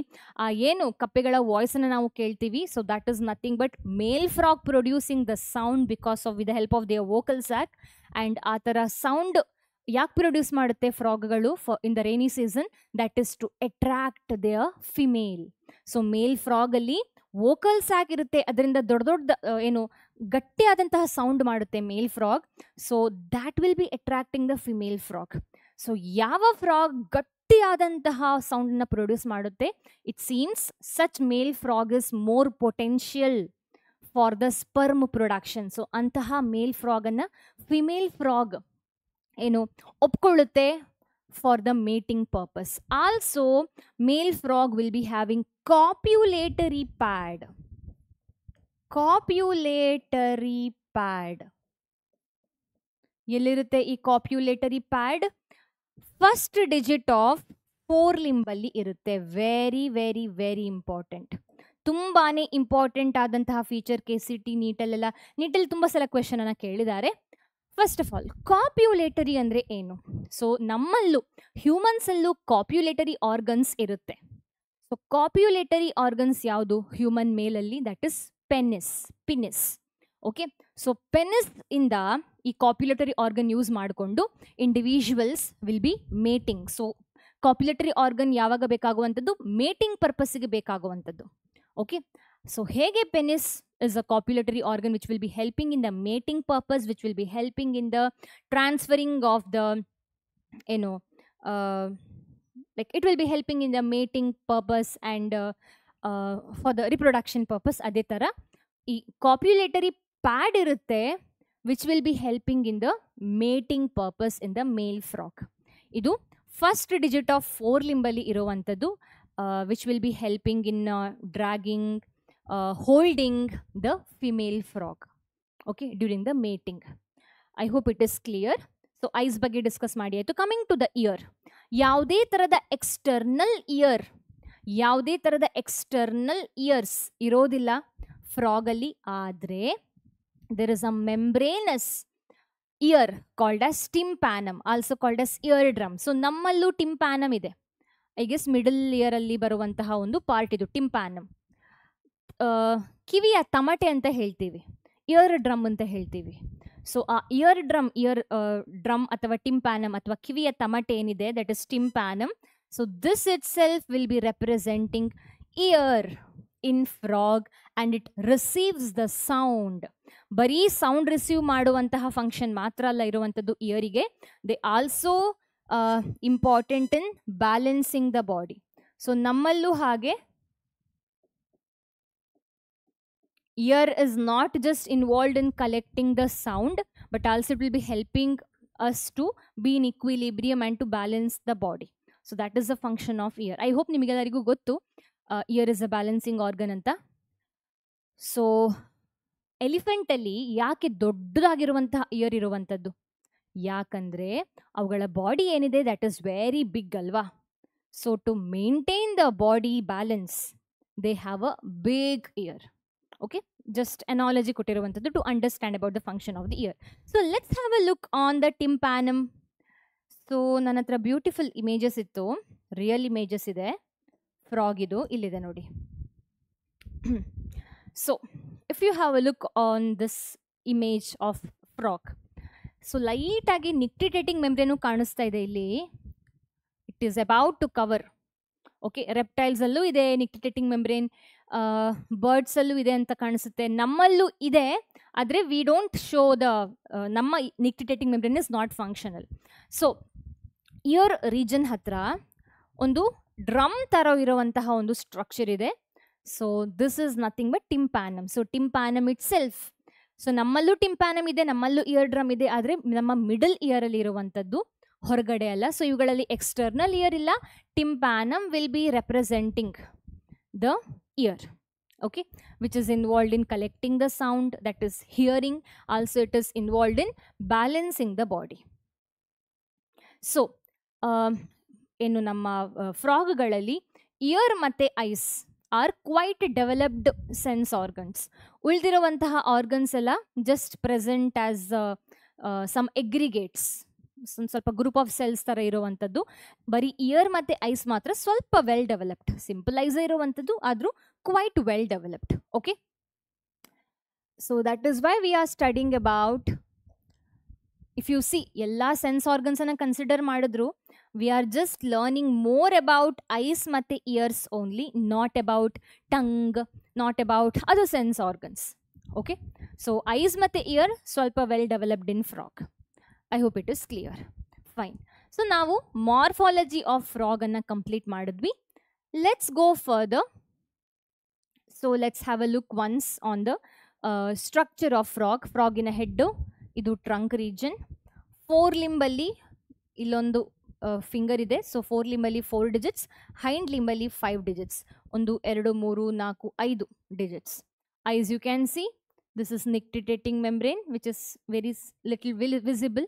Speaker 1: ಏನು ಕಪ್ಪೆಗಳ ವಾಯ್ಸನ್ನು ನಾವು ಕೇಳ್ತೀವಿ. So that is nothing but male frog producing the sound because of with the help of their vocal sac. And ಆ ಥರ sound ಯಾಕೆ produce ಮಾಡುತ್ತೆ ಫ್ರಾಗ್ಗಳು in the rainy season? That is to attract their female. So male ಫ್ರಾಗಲ್ಲಿ vocal sac ಇರುತ್ತೆ, ಅದರಿಂದ ದೊಡ್ಡ ದೊಡ್ಡ ಏನು ಗಟ್ಟಿಯಾದಂತಹ ಸೌಂಡ್ ಮಾಡುತ್ತೆ male frog. So that will be attracting the female frog. So ಯಾವ ಫ್ರಾಗ್ ಗಟ್ಟಿಯಾದಂತಹ ಸೌಂಡನ್ನು ಪ್ರೊಡ್ಯೂಸ್ ಮಾಡುತ್ತೆ? It seems such male frog is more potential for the sperm production. So ಅಂತಹ ಮೇಲ್ ಫ್ರಾಗನ್ನು ಫಿಮೇಲ್ ಫ್ರಾಗ್ ಏನು ಒಪ್ಕೊಳ್ಳುತ್ತೆ for the mating purpose. Also, male frog will be having copulatory pad. Copulatory pad. ಎಲ್ಲಿರುತ್ತೆ ಈ copulatory pad? First digit of fore ಲಿಂಬಲ್ಲಿ ಇರುತ್ತೆ. Very very very important, ತುಂಬಾ important ಆದಂತಹ feature. KCT ನೀಟಲ್ಲೆಲ್ಲ, ನೀಟಲ್ಲಿ ತುಂಬ ಸಲ ಕ್ವೆಶನ್ ಅನ್ನು ಕೇಳಿದ್ದಾರೆ. ಫಸ್ಟ್ ಆಫ್ ಆಲ್ ಕಾಪ್ಯುಲೇಟರಿ ಅಂದರೆ ಏನು? ಸೊ ನಮ್ಮಲ್ಲೂ ಹ್ಯೂಮನ್ಸಲ್ಲೂ ಕಾಪ್ಯುಲೇಟರಿ ಆರ್ಗನ್ಸ್ ಇರುತ್ತೆ. ಸೊ ಕಾಪ್ಯುಲೇಟರಿ ಆರ್ಗನ್ಸ್ ಯಾವುದು ಹ್ಯೂಮನ್ ಮೇಲಲ್ಲಿ? That is penis. Okay, so penis ಇಂದ ಈ ಕಾಪ್ಯುಲೇಟರಿ ಆರ್ಗನ್ ಯೂಸ್ ಮಾಡಿಕೊಂಡು individuals will be mating. So copulatory organ ಯಾವಾಗ ಬೇಕಾಗುವಂಥದ್ದು? ಮೇಟಿಂಗ್ ಪರ್ಪಸ್ಗೆ ಬೇಕಾಗುವಂಥದ್ದು. ಓಕೆ, ಸೊ ಹೇಗೆ penis is a copulatory organ which will be helping in the mating purpose, which will be helping in the transferring of the like it will be helping in the mating purpose and for the reproduction purpose. Ade tara ee copulatory pad irutte which will be helping in the mating purpose in the male frog. Idu first digit of four limbali iruvantadu which will be helping in dragging, holding the female frog, okay, during the mating. I hope it is clear. So eyes ಬಗ್ಗೆ discuss ಮಾಡಿ ಆಯಿತು. Coming to the year, ಯಾವುದೇ ಥರದ external years ಇರೋದಿಲ್ಲ ಫ್ರಾಗಲ್ಲಿ. ಆದರೆ there is a membranous ear called as tympanum, also called as eardrum. So ನಮ್ಮಲ್ಲೂ tympanum ಇದೆ. I guess middle ಇಯರಲ್ಲಿ ಬರುವಂತಹ ಒಂದು ಪಾರ್ಟ್ ಇದು ಟಿಂಪ್ಯಾನಮ್. ಕಿವಿಯ ತಮಟೆ ಅಂತ ಹೇಳ್ತೀವಿ, ಇಯರ್ ಡ್ರಮ್ ಅಂತ ಹೇಳ್ತೀವಿ. ಸೊ ಆ ಇಯರ್ ಡ್ರಮ್ ಅಥವಾ ಟಿಂಪ್ಯಾನಮ್ ಅಥವಾ ಕಿವಿಯ ತಮಟೆ ಏನಿದೆ that is tympanum. So this itself will be representing ear in frog and it receives the sound. ಬರೀ ಸೌಂಡ್ ರಿಸೀವ್ ಮಾಡುವಂತಹ ಫಂಕ್ಷನ್ ಮಾತ್ರ ಅಲ್ಲ ಇರುವಂಥದ್ದು ಇಯರಿಗೆ. They also important in balancing the body. So ನಮ್ಮಲ್ಲೂ ಹಾಗೆ ear is not just involved in collecting the sound, but also it will be helping us to be in equilibrium and to balance the body. So that is the function of ear. I hope ನಿಮಗೆಲ್ಲರಿಗೂ ಗೊತ್ತು ear is a balancing organ ಅಂತ. So ಎಲಿಫೆಂಟಲ್ಲಿ ಯಾಕೆ ದೊಡ್ಡದಾಗಿರುವಂತಹ ear ಇರುವಂಥದ್ದು? ಯಾಕಂದರೆ ಅವುಗಳ body ಏನಿದೆ ದಟ್ ಇಸ್ ವೆರಿ ಬಿಗ್ ಅಲ್ವಾ. So to maintain the body balance they have a big ear. Okay, just analogy ಕೊಟ್ಟಿರುವಂಥದ್ದು to understand about the function of the ear. So let's have a look on the tympanum. So ನನ್ನ ಹತ್ರ beautiful images ಇತ್ತು, real images ಇದೆ frog ಇದು, ಇಲ್ಲಿದೆ ನೋಡಿ. So if you have a look on this image of frog, so ಲೈಟಾಗಿ nictitating membrane ಕಾಣಿಸ್ತಾ ಇದೆ ಇಲ್ಲಿ. It is about to cover. Okay, ರೆಪ್ಟೈಲ್ಸಲ್ಲೂ ಇದೆ ನಿಕ್ಟಿಟೇಟಿಂಗ್ ಮೆಂಬ್ರೇನ್, ಬರ್ಡ್ಸಲ್ಲೂ ಇದೆ ಅಂತ ಕಾಣಿಸುತ್ತೆ, ನಮ್ಮಲ್ಲೂ ಇದೆ. ಆದರೆ ವಿ ಡೋಂಟ್ ಶೋ ದ ನಮ್ಮ nictitating membrane is not functional. So ear region ಹತ್ರ ಒಂದು ಡ್ರಮ್ ಥರ ಇರುವಂತಹ ಒಂದು ಸ್ಟ್ರಕ್ಚರ್ ಇದೆ. So this is nothing but tympanum. So tympanum itself. So ನಮ್ಮಲ್ಲೂ ಟಿಂಪ್ಯಾನಮ್ ಇದೆ, ನಮ್ಮಲ್ಲೂ ಇಯರ್ ಡ್ರಮ್ ಇದೆ, ಆದರೆ ನಮ್ಮ ಮಿಡಲ್ ಇಯರಲ್ಲಿ ಇರುವಂಥದ್ದು, ಹೊರಗಡೆ ಅಲ್ಲ. ಸೊ ಇವುಗಳಲ್ಲಿ ಎಕ್ಸ್ಟರ್ನಲ್ ಇಯರ್ ಇಲ್ಲ. ಟಿಂಪ್ಯಾನಮ್ will be representing the year, okay, which is involved in collecting the sound, that is hearing. Also it is involved in balancing the body. So ಏನು ನಮ್ಮ ಫ್ರಾಗ್ಗಳಲ್ಲಿ ಇಯರ್ ಮತ್ತು eyes are quite developed sense organs. ಉಳಿದಿರುವಂತಹ organs ಎಲ್ಲ just present as some aggregates, ಸ್ವಲ್ಪ group of cells ಥರ ಇರುವಂಥದ್ದು. ಬರೀ ಇಯರ್ ಮತ್ತು ಐಸ್ ಮಾತ್ರ ಸ್ವಲ್ಪ ವೆಲ್ ಡೆವಲಪ್ಡ್, ಸಿಂಪಲ್ ಐಸ್ ಇರುವಂಥದ್ದು, ಆದರೂ quite well developed. Okay, so that is why we are studying about, if you see ella sense organs ana consider madidru, we are just learning more about eyes matte ears only, not about tongue, not about other sense organs. Okay, so eyes matte ear swalpa well developed in frog. I hope it is clear. Fine. So ನಾವು morphology of frog anna complete madidvi. Let's go further. So let's have a look once on the structure of frog. Frog in a head, idu trunk region. Four limb alli illondu finger ide. So four limb alli 4 digits, hind limb alli 5 digits. Ondu 2 3 4 5 digits. Eyes you can see, this is nictitating membrane which is very little visible.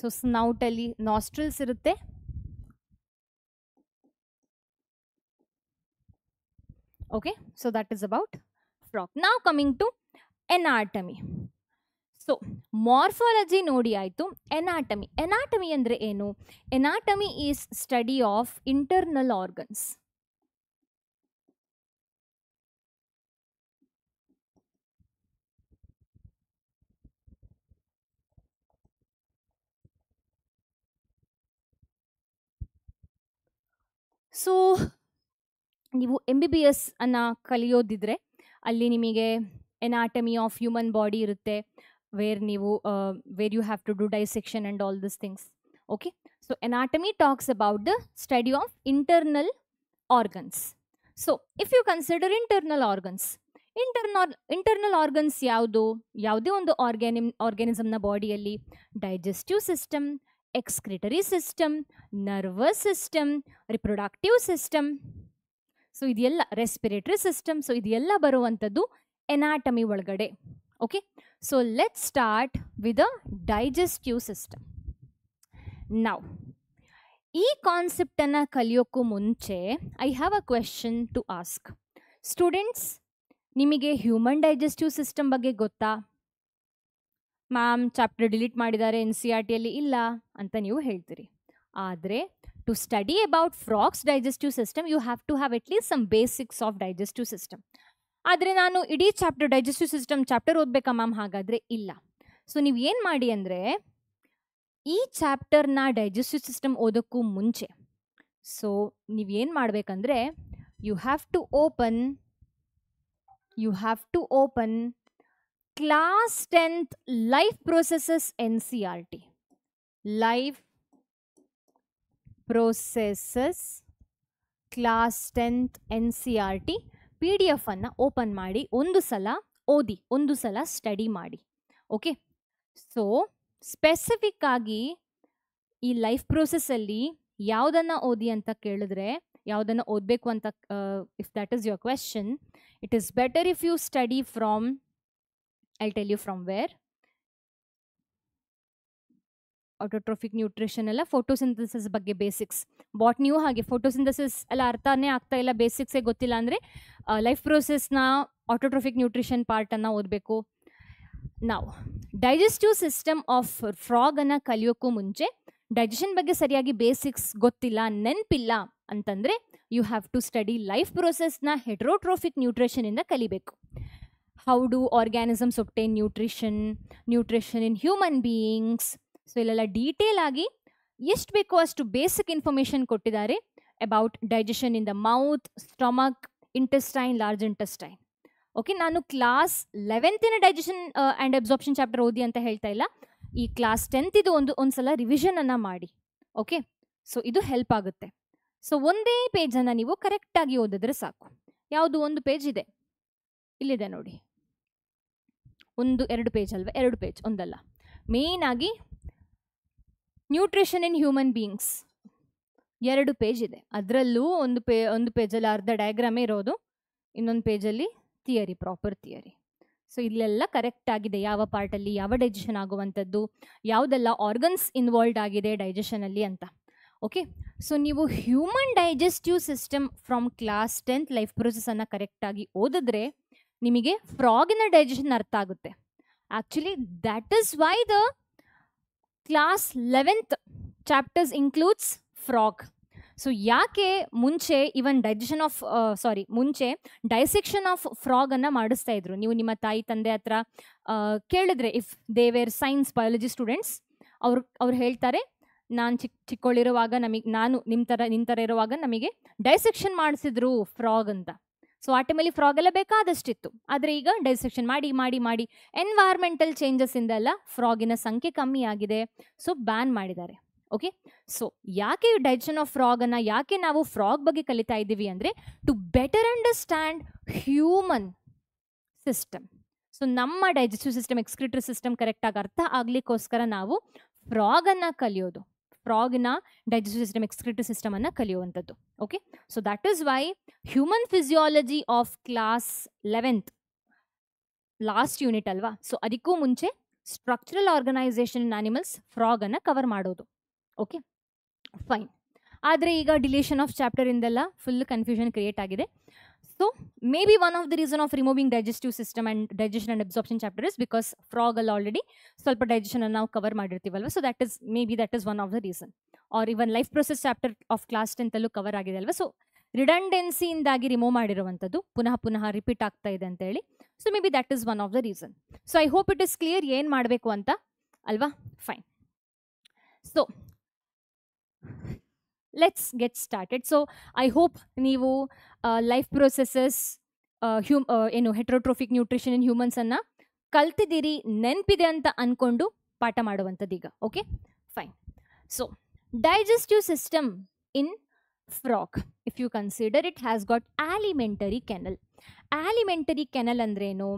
Speaker 1: So snout alli nostrils irutte. Okay, so that is about frog. Now coming to anatomy. So morphology nodi aitu, anatomy. Anatomy andre enu? Anatomy is study of internal organs. So ನೀವು MBBS ಅನ್ನು ಕಲಿಯೋದಿದ್ರೆ ಅಲ್ಲಿ ನಿಮಗೆ anatomy of human body ಇರುತ್ತೆ, where you have to do dissection and all this things. Okay, so anatomy talks about the study of internal organs. So if you consider internal organs ಯಾವುದೇ ಒಂದು ಆರ್ಗ್ಯಾನಿಸಮ್ನ ಬಾಡಿಯಲ್ಲಿ digestive system, excretory system, nervous system, reproductive system, so ಇದೆಲ್ಲ respiratory system, so ಇದೆಲ್ಲ ಬರುವಂಥದ್ದು anatomy ಒಳಗಡೆ. Okay, so let's start with the digestive system. ನಾವು ಈ ಕಾನ್ಸೆಪ್ಟನ್ನು ಕಲಿಯೋಕ್ಕೂ ಮುಂಚೆ I have a question to ask students. ನಿಮಗೆ ಹ್ಯೂಮನ್ ಡೈಜೆಸ್ಟಿವ್ ಸಿಸ್ಟಮ್ ಬಗ್ಗೆ ಗೊತ್ತಾ? ಮ್ಯಾಮ್ ಚಾಪ್ಟರ್ ಡಿಲೀಟ್ ಮಾಡಿದ್ದಾರೆ NCERTಯಲ್ಲಿ ಇಲ್ಲ ಅಂತ ನೀವು ಹೇಳ್ತೀರಿ. ಆದರೆ to study about frogs digestive system you have to have at least some basics of digestive system. ಆದರೆ ನಾನು ಇಡೀ ಚಾಪ್ಟರ್ ಡೈಜೆಸ್ಟಿವ್ ಸಿಸ್ಟಮ್ ಚಾಪ್ಟರ್ ಓದಬೇಕಾ ಮ್ಯಾಮ್? ಹಾಗಾದರೆ ಇಲ್ಲ. ಸೊ ನೀವು ಏನು ಮಾಡಿ ಅಂದರೆ ಈ ಚಾಪ್ಟರ್ನ ಡೈಜೆಸ್ಟಿವ್ ಸಿಸ್ಟಮ್ ಓದೋಕ್ಕೂ ಮುಂಚೆ ಸೊ ನೀವೇನು ಮಾಡಬೇಕಂದ್ರೆ you have to open class 10th life processes NCERT. Life processes class 10th NCERT PDF ಅನ್ನು ಓಪನ್ ಮಾಡಿ ಒಂದು ಸಲ ಓದಿ, ಒಂದು ಸಲ ಸ್ಟಡಿ ಮಾಡಿ. ಓಕೆ, ಸೊ ಸ್ಪೆಸಿಫಿಕ್ ಆಗಿ ಈ ಲೈಫ್ ಪ್ರೊಸೆಸ್ಸಲ್ಲಿ ಯಾವುದನ್ನು ಓದಿ ಅಂತ ಕೇಳಿದ್ರೆ, ಯಾವುದನ್ನು ಓದಬೇಕು ಅಂತ if that is your question, it is better if you study from, I tell you from where. Autotrophic nutrition ಎಲ್ಲ ಫೋಟೋಸಿಂಥಸಿಸ್ ಬಗ್ಗೆ ಬೇಸಿಕ್ಸ್, ಬಾಟ್ನಿಯೂ ಹಾಗೆ ಫೋಟೋಸಿಂಥಸಿಸ್ ಎಲ್ಲ ಅರ್ಥನೇ ಆಗ್ತಾ ಇಲ್ಲ, ಬೇಸಿಕ್ಸೇ ಗೊತ್ತಿಲ್ಲ ಅಂದರೆ ಲೈಫ್ ಪ್ರೋಸೆಸ್ನ ಆಟೋಟ್ರೋಫಿಕ್ ನ್ಯೂಟ್ರಿಷನ್ ಪಾರ್ಟನ್ನು ಓದಬೇಕು. ನಾವು ಡೈಜೆಸ್ಟಿವ್ ಸಿಸ್ಟಮ್ ಆಫ್ ಫ್ರಾಗನ್ನು ಕಲಿಯೋಕ್ಕೂ ಮುಂಚೆ ಡೈಜೆಷನ್ ಬಗ್ಗೆ ಸರಿಯಾಗಿ ಬೇಸಿಕ್ಸ್ ಗೊತ್ತಿಲ್ಲ, ನೆನಪಿಲ್ಲ ಅಂತಂದರೆ you have to study life ಪ್ರೋಸೆಸ್ನ ಹೆಟ್ರೋಟ್ರೋಫಿಕ್ ನ್ಯೂಟ್ರಿಷನಿಂದ ಕಲಿಬೇಕು. How do organisms obtain nutrition, nutrition in human beings. So ಇಲ್ಲೆಲ್ಲ ಡೀಟೇಲ್ ಆಗಿ ಎಷ್ಟು ಬೇಕೋ ಅಷ್ಟು ಬೇಸಿಕ್ ಇನ್ಫಾರ್ಮೇಷನ್ ಕೊಟ್ಟಿದ್ದಾರೆ about digestion in the mouth, stomach, intestine, large intestine. Okay, ನಾನು ಕ್ಲಾಸ್ 11ನ ಡೈಜೆಷನ್ ಆ್ಯಂಡ್ ಅಬ್ಸಾರ್ಪ್ಷನ್ ಚಾಪ್ಟರ್ ಓದಿ ಅಂತ ಹೇಳ್ತಾ ಇಲ್ಲ. ಈ ಕ್ಲಾಸ್ 10th ಇದು ಒಂದ್ಸಲ ರಿವಿಷನನ್ನು ಮಾಡಿ. ಓಕೆ, ಸೊ ಇದು ಹೆಲ್ಪ್ ಆಗುತ್ತೆ. ಸೊ ಒಂದೇ ಪೇಜನ್ನು ನೀವು ಕರೆಕ್ಟಾಗಿ ಓದಿದ್ರೆ ಸಾಕು. ಯಾವುದು ಒಂದು ಪೇಜ್ ಇದೆ, ಇಲ್ಲಿದೆ ನೋಡಿ, 2 ಪೇಜ್ ಅಲ್ವಾ? 2 ಪೇಜ್, ಒಂದಲ್ಲ. ಮೇಯ್ನ್ ಆಗಿ nutrition in human beings 2 page ಇದೆ. ಅದರಲ್ಲೂ ಒಂದು ಪೇಜಲ್ಲಿ ಅರ್ಧ ಡಯಾಗ್ರಾಮೇ ಇರೋದು, ಇನ್ನೊಂದು ಪೇಜಲ್ಲಿ ಥಿಯರಿ, ಪ್ರಾಪರ್ ಥಿಯರಿ. ಸೊ ಇಲ್ಲೆಲ್ಲ ಕರೆಕ್ಟ್ ಆಗಿದೆ, ಯಾವ ಪಾರ್ಟಲ್ಲಿ ಯಾವ ಡೈಜೆಷನ್ ಆಗುವಂಥದ್ದು, ಯಾವುದೆಲ್ಲ ಆರ್ಗನ್ಸ್ ಇನ್ವಾಲ್ವ್ಡ್ ಆಗಿದೆ ಡೈಜೆಷನಲ್ಲಿ ಅಂತ. ಓಕೆ, ಸೊ ನೀವು human digestive system from class 10th life ಪ್ರೊಸೆಸನ್ನು ಕರೆಕ್ಟಾಗಿ ಓದಿದ್ರೆ ನಿಮಗೆ ಫ್ರಾಗಿನ ಡೈಜೆಷನ್ ಅರ್ಥ ಆಗುತ್ತೆ. Actually that is why the class 11th chapters includes frog. So ಯಾಕೆ ಮುಂಚೆ ಇವನ್ ಮುಂಚೆ ಡೈಸೆಕ್ಷನ್ ಆಫ್ ಫ್ರಾಗನ್ನು ಮಾಡಿಸ್ತಾ ಇದ್ರು. ನೀವು ನಿಮ್ಮ ತಾಯಿ ತಂದೆ ಹತ್ರ ಕೇಳಿದ್ರೆ, if they were science biology students, ಅವ್ರು ಹೇಳ್ತಾರೆ, ನಾನು ಚಿಕ್ಕವಳಿರುವಾಗ ನಾನು ನಿಮ್ಮ ಥರ ಇರುವಾಗ ನಮಗೆ ಡೈಸೆಕ್ಷನ್ ಮಾಡಿಸಿದ್ರು ಫ್ರಾಗ್ ಅಂತ. ಸೊ ಆ ಟೈಮಲ್ಲಿ ಫ್ರಾಗ್ ಎಲ್ಲ ಬೇಕಾದಷ್ಟಿತ್ತು. ಆದರೆ ಈಗ ಡೈಸೆಕ್ಷನ್ ಮಾಡಿ ಮಾಡಿ ಮಾಡಿ ಎನ್ವೈರ್ಮೆಂಟಲ್ ಚೇಂಜಸ್ಸಿಂದೆಲ್ಲ ಫ್ರಾಗಿನ ಸಂಖ್ಯೆ ಕಮ್ಮಿ ಆಗಿದೆ. ಸೊ ಬ್ಯಾನ್ ಮಾಡಿದ್ದಾರೆ. ಓಕೆ, ಸೊ ಯಾಕೆ ಡೈಜೆಷನ್ ಆಫ್ ಫ್ರಾಗನ್ನು, ಯಾಕೆ ನಾವು ಫ್ರಾಗ್ ಬಗ್ಗೆ ಕಲಿತಾ ಇದ್ದೀವಿ ಅಂದರೆ to better understand human system. So ನಮ್ಮ ಡೈಜೆಸ್ಟಿವ್ ಸಿಸ್ಟಮ್, ಎಕ್ಸ್ಕ್ರಿಟರಿ ಸಿಸ್ಟಮ್ ಕರೆಕ್ಟಾಗಿ ಅರ್ಥ ಆಗಲಿಕ್ಕೋಸ್ಕರ ನಾವು ಫ್ರಾಗನ್ನು ಕಲಿಯೋದು, ಫ್ರಾಗಿನ ಡೈಜೆಸ್ಟಿವ್ ಸಿಸ್ಟಮ್, ಎಕ್ಸ್ಕ್ರಿಟರಿ ಸಿಸ್ಟಮನ್ನು ಕಲಿಯುವಂಥದ್ದು. Okay, so that is why human physiology of class 11th last unit ಅಲ್ವಾ? ಸೊ ಅದಕ್ಕೂ ಮುಂಚೆ ಸ್ಟ್ರಕ್ಚರಲ್ ಆರ್ಗನೈಸೇಷನ್ ಇನ್ ಆನಿಮಲ್ಸ್, ಫ್ರಾಗನ್ನು ಕವರ್ ಮಾಡೋದು. Okay, fine. ಆದರೆ ಈಗ ಡಿಲೀಷನ್ ಆಫ್ ಚಾಪ್ಟರಿಂದೆಲ್ಲ ಫುಲ್ ಕನ್ಫ್ಯೂಷನ್ ಕ್ರಿಯೇಟ್ ಆಗಿದೆ. So maybe one of the reason of removing digestive system and digestion and absorption chapter is because ಫ್ರಾಗಲ್ಲಿ already ಸ್ವಲ್ಪ ಡೈಜೆಷನನ್ನು ನಾವು ಕವರ್ ಮಾಡಿರ್ತೀವಲ್ವ. So that is one of the reason. Or even life process chapter of class 10th cover ಆಗಿದೆ ಅಲ್ವಾ? So ರಿಡಂಡೆನ್ಸಿಯಿಂದಾಗಿ remove ಮಾಡಿರುವಂಥದ್ದು ಪುನಃ repeat ಆಗ್ತಾ ಇದೆ ಅಂತ ಹೇಳಿ. So maybe that is one of the reason. So I hope it is clear ಏನು ಮಾಡಬೇಕು ಅಂತ ಅಲ್ವಾ? Fine. So let's get started. So I hope ನೀವು life processes, heterotrophic nutrition in ಹ್ಯೂಮನ್ಸನ್ನು ಕಲ್ತಿದ್ದೀರಿ, ನೆನಪಿದೆ ಅಂತ ಅಂದ್ಕೊಂಡು ಪಾಠ ಮಾಡುವಂಥದ್ದು ಈಗ. Okay, fine. So digestive system in frog, if you consider it has got alimentary canal. Alimentary canal ಅಂದ್ರೇನು?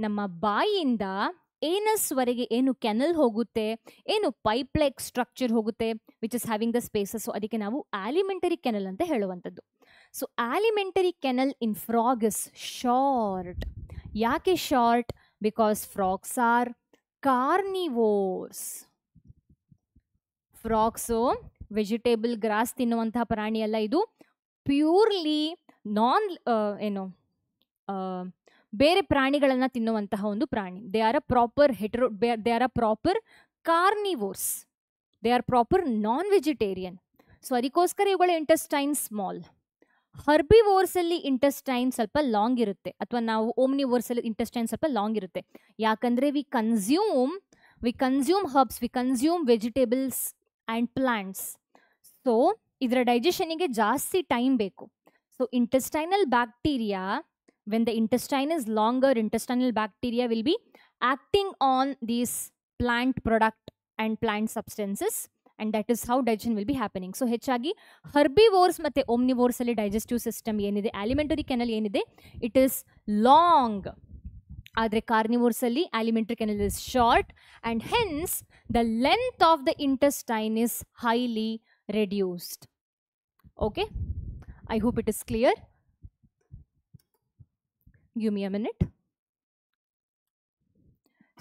Speaker 1: ನಮ್ಮ ಬಾಯಿಯಿಂದ ಏನಸ್ವರೆಗೆ ಏನು ಕೆನಲ್ ಹೋಗುತ್ತೆ, ಏನು ಪೈಪ್ ಲೈಕ್ ಸ್ಟ್ರಕ್ಚರ್ ಹೋಗುತ್ತೆ which is having the spaces. So ಅದಕ್ಕೆ ನಾವು ಆಲಿಮೆಂಟರಿ ಕೆನಲ್ ಅಂತ ಹೇಳುವಂಥದ್ದು. So alimentary canal in frog is short. ಯಾಕೆ short? Because frogs are carnivores. Frogs vegetable grass ತಿನ್ನುವಂತಹ ಪ್ರಾಣಿ ಅಲ್ಲ, ಇದು ಪ್ಯೂರ್ಲಿ ಬೇರೆ ಪ್ರಾಣಿಗಳನ್ನು ತಿನ್ನುವಂತಹ ಒಂದು ಪ್ರಾಣಿ. They are a proper carnivores, they are proper non vegetarian. So ಅದಕ್ಕೋಸ್ಕರ ಇವುಗಳ ಇಂಟೆಸ್ಟೈನ್ ಸ್ಮಾಲ್. ಹರ್ಬಿವೋರ್ಸಲ್ಲಿ ಇಂಟೆಸ್ಟೈನ್ ಸ್ವಲ್ಪ ಲಾಂಗ್ ಇರುತ್ತೆ, ಅಥವಾ ನಾವು ಓಮ್ನಿವೋರ್ಸಲ್ಲಿ ಇಂಟೆಸ್ಟೈನ್ ಸ್ವಲ್ಪ ಲಾಂಗ್ ಇರುತ್ತೆ. ಯಾಕಂದರೆ we consume herbs, we consume vegetables and plants. So ಇದರ ಡೈಜೆಷನಿಗೆ ಜಾಸ್ತಿ ಟೈಮ್ ಬೇಕು. So intestinal bacteria, when the intestine is longer, intestinal bacteria will be acting on these plant product and plant substances, and that is how digestion will be happening. So ಹೆಚ್ಚಾಗಿ herbivores ಮತ್ತೆ omnivores ಅಲ್ಲಿ digestive system ಏನಿದೆ, alimentary canal ಏನಿದೆ, it is long. ಆದರೆ carnivores ಅಲ್ಲಿ alimentary canal is short, and hence the length of the intestine is highly reduced. Okay, I hope it is clear. Give me a minute.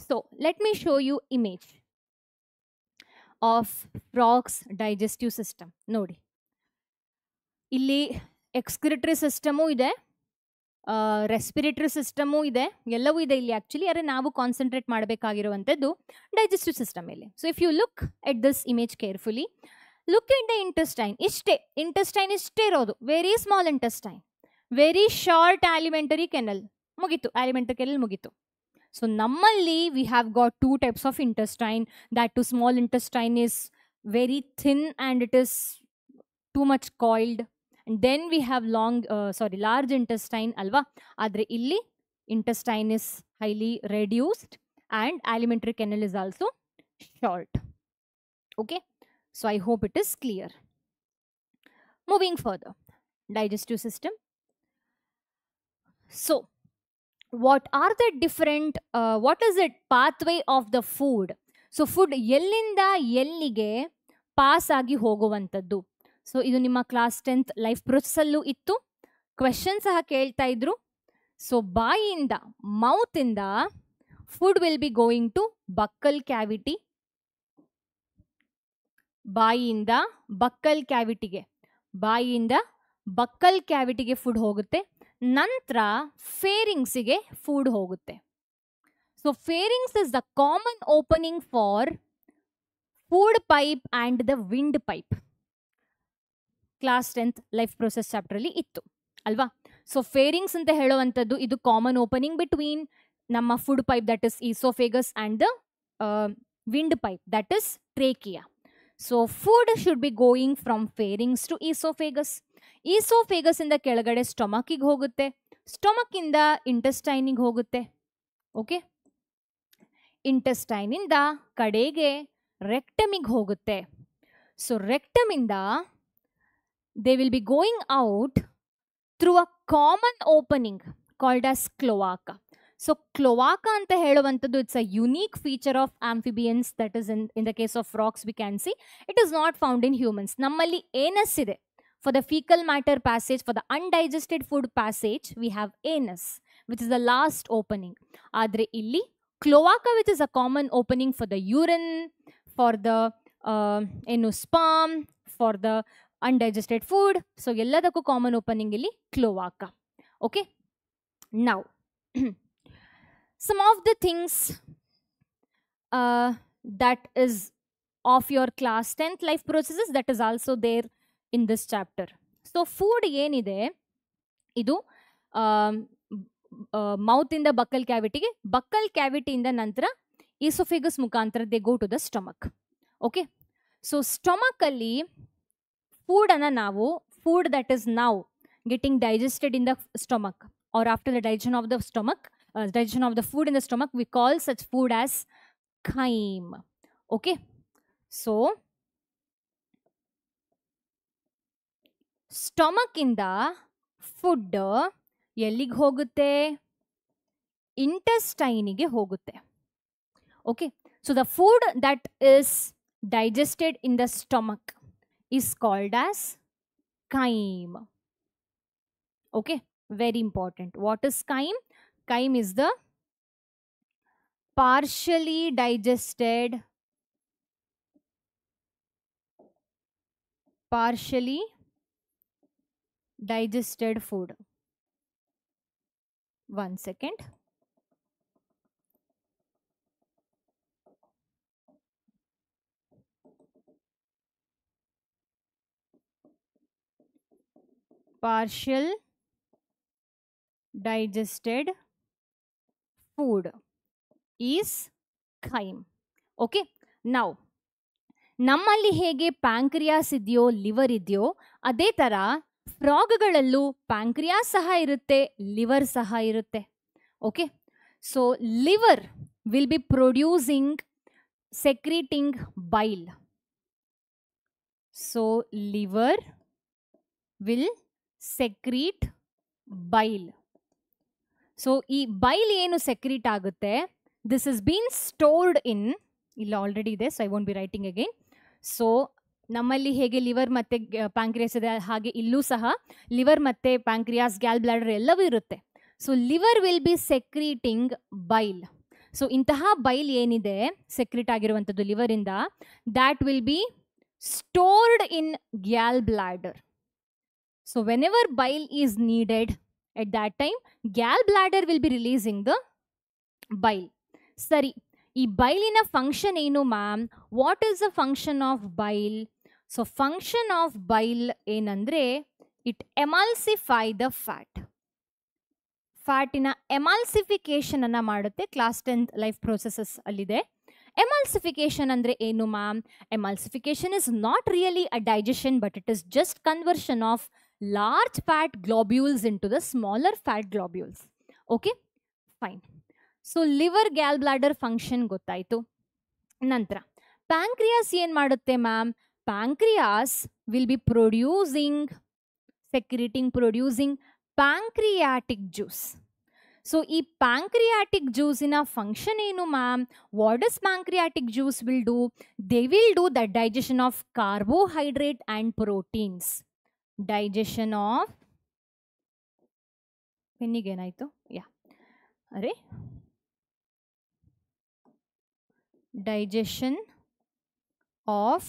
Speaker 1: So let me show you image of frog's digestive system. ನೋಡಿ, ಇಲ್ಲಿ excretory system ಇದೆ, respiratory system ಇದೆ, ಎಲ್ಲವೂ ಇದೆ ಇಲ್ಲಿ actually. ಆದರೆ ನಾವು concentrate ಮಾಡಬೇಕಾಗಿರುವಂಥದ್ದು ಡೈಜೆಸ್ಟಿವ್ ಸಿಸ್ಟಮ್ ಮೇಲೆ. So if you look at this image carefully, look at the intestine. Intestine ಇಷ್ಟೇ ಇರೋದು, very small intestine, very short alimentary canal. ಮುಗೀತು, ಆಲಿಮೆಂಟರಿ ಕೆನಲ್ ಮುಗೀತು. ಸೊ ನಮ್ಮಲ್ಲಿ we have got 2 types of intestine. That too, small intestine is very thin and it is too much coiled. And then we have large intestine alva. Adre illi intestine is highly reduced and alimentary canal is also short. Okay, so I hope it is clear. Moving further, digestive system. So what are the different what is it pathway of the food? So food ಎಲ್ಲಿಂದ ಎಲ್ಲಿಗೆ pass ಆಗಿ ಹೋಗುವಂಥದ್ದು. So ಇದು ನಿಮ್ಮ class 10th life ಪ್ರೊಸೆಸ್ಸಲ್ಲೂ ಇತ್ತು, question ಸಹ ಕೇಳ್ತಾ ಇದ್ರು. ಸೊ ಬಾಯಿಯಿಂದ, ಮೌತಿಂದ food will be going to buccal cavity. ಬಾಯಿಯಿಂದ ಬಕ್ಕಲ್ ಕ್ಯಾವಿಟಿಗೆ ಫುಡ್ ಹೋಗುತ್ತೆ. ನಂತರ ಫೇರಿಂಗ್ಸಿಗೆ ಫುಡ್ ಹೋಗುತ್ತೆ. So pharynx is the common opening for food pipe and the wind pipe. Class 10th life process ಚಾಪ್ಟರಲ್ಲಿ ಇತ್ತು ಅಲ್ವಾ. ಸೊ ಫೇರಿಂಗ್ಸ್ ಅಂತ ಹೇಳುವಂಥದ್ದು ಇದು ಕಾಮನ್ ಓಪನಿಂಗ್ ಬಿಟ್ವೀನ್ ನಮ್ಮ food pipe that is oesophagus and the wind pipe that is trachea. So food should be going from pharynx to oesophagus. Oesophagus ಇಂದ ಕೆಳಗಡೆ ಸ್ಟೊಮಕಿಗೆ ಹೋಗುತ್ತೆ, ಸ್ಟೊಮಕ್ ಇಂದ ಇಂಟೆಸ್ಟೈನಿಗೆ ಹೋಗುತ್ತೆ. ಓಕೆ, ಇಂಟೆಸ್ಟೈನ್ ಇಂದ ಕಡೆಗೆ ರೆಕ್ಟಮಿಗೆ ಹೋಗುತ್ತೆ. ಸೊ ರೆಕ್ಟಮ್ ಇಂದ they will be going out through a common opening called as cloaca. So cloaca ಅಂತ ಹೇಳುವಂಥದ್ದು it's a unique feature of amphibians. That is in the case of frogs we can see. It is not found in humans. ನಮ್ಮಲ್ಲಿ anus ಇದೆ. For the fecal matter passage, for the undigested food passage, we have anus, which is the last opening. Adre illi cloaca, which is a common opening for the urine, for the sperm, for the undigested food. So elladakku common opening illi cloaca. Okay, now some of the things that is of your class 10th life processes that is also there in this chapter. So food ಏನಿದೆ ಇದು mouth ಇಂದ ಬಕ್ಕಲ್ ಕ್ಯಾವಿಟಿಗೆ, ಬಕ್ಕಲ್ ಕ್ಯಾವಿಟಿಯಿಂದ ನಂತರ oesophagus ಮುಖಾಂತರ they go to the stomach. Okay, so stomach ಅಲ್ಲಿ food ಅನ್ನ ನಾವು food that is now getting digested in the stomach or after the digestion of the stomach, digestion of the food in the stomach, we call such food as chyme. Okay, so stomach ಇಂದ food ಎಲ್ಲಿಗೆ ಹೋಗುತ್ತೆ? ಇಂಟೆಸ್ಟೈನಿಗೆ ಹೋಗುತ್ತೆ. Okay, so the food that is digested in the stomach is called as chyme. Okay, very important. What is chyme? Chyme is the partially digested food. One second. Partial digested food is chyme. Okay, now ನಮ್ಮಲ್ಲಿ ಹೇಗೆ pancreas ಇದೆಯೋ, liver ಇದೆಯೋ, ಅದೇ ತರ ಫ್ರಾಗ್ಗಳಲ್ಲೂ pancreas ಸಹ ಇರುತ್ತೆ, liver ಸಹ ಇರುತ್ತೆ. Okay, so liver will be producing secreting bile. So liver will secrete bile. So ಈ ಬೈಲ್ ಏನು ಸೆಕ್ರೀಟ್ ಆಗುತ್ತೆ, this is been stored in, ಇಲ್ಲ ಆಲ್ರೆಡಿ ಇದೆ, so I won't be writing again. So ನಮ್ಮಲ್ಲಿ ಹೇಗೆ ಲಿವರ್ ಮತ್ತೆ ಪ್ಯಾಂಕ್ರಿಯಾಸ್ ಇದೆ, ಹಾಗೆ ಇಲ್ಲೂ ಸಹ ಲಿವರ್ ಮತ್ತೆ ಪ್ಯಾಂಕ್ರಿಯಾಸ್, ಗ್ಯಾಲ್ ಬ್ಲಾಡರ್ ಎಲ್ಲವೂ ಇರುತ್ತೆ. So liver will be secreting bile. So ಇಂತಹ ಬೈಲ್ ಏನಿದೆ ಸೆಕ್ರೀಟ್ ಆಗಿರುವಂಥದ್ದು ಲಿವರಿಂದ, that will be stored in gall bladder. So whenever bile is needed At that time, gallbladder will be releasing the bile. Sari, ಈ ಬೈಲಿನ function ಏನು ma'am? What is the function of bile? So function of bile ಏನಂದ್ರೆ it emulsify the fat. ಫ್ಯಾಟಿನ emulsification ಅನ್ನ ಮಾಡುತ್ತೆ. Class 10th life processes ಅಲ್ಲಿದೆ. Emulsification ಅಂದ್ರೆ ಏನು ma'am? Emulsification is not really a digestion, but it is just conversion of large fat globules into the smaller fat globules. Okay, fine. So liver gallbladder function ಗೊತ್ತಾಯ್ತು. ನಂತರ pancreas ಏನ್ ಮಾಡುತ್ತೆ ma'am? Pancreas will be producing pancreatic juice. So ಈ pancreatic ಜ್ಯೂಸಿನ function ಏನು ma'am? What does pancreatic juice will do? They will do the digestion of carbohydrate and proteins. digestion of ಪೆನ್ನಿಗೇನಾಯಿತು? digestion of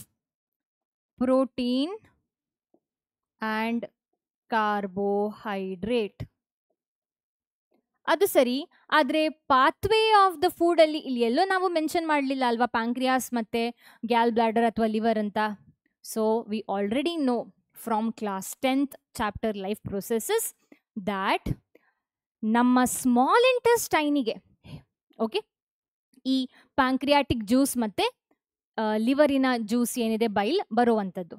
Speaker 1: protein and carbohydrate. ಅದು ಸರಿ, ಆದರೆ pathway of the food ಅಲ್ಲಿ ಇಲ್ಲಿ ಎಲ್ಲೋ ನಾವು mention ಮಾಡಲಿಲ್ಲ ಅಲ್ವಾ ಪ್ಯಾಂಕ್ರಿಯಾಸ್ ಮತ್ತೆ ಗ್ಯಾಲ್ ಬ್ಲಾಡರ್ ಅಥವಾ ಲಿವರ್ ಅಂತ. So we already no from class 10th chapter life processes that ನಮ್ಮ ಸ್ಮಾಲ್ ಇಂಟೆಸ್ಟೈನಿಗೆ ಓಕೆ ಈ ಪ್ಯಾಂಕ್ರಿಯಾಟಿಕ್ ಜ್ಯೂಸ್ ಮತ್ತೆ ಲಿವರಿನ ಜ್ಯೂಸ್ ಏನಿದೆ ಬೈಲ್ ಬರುವಂಥದ್ದು.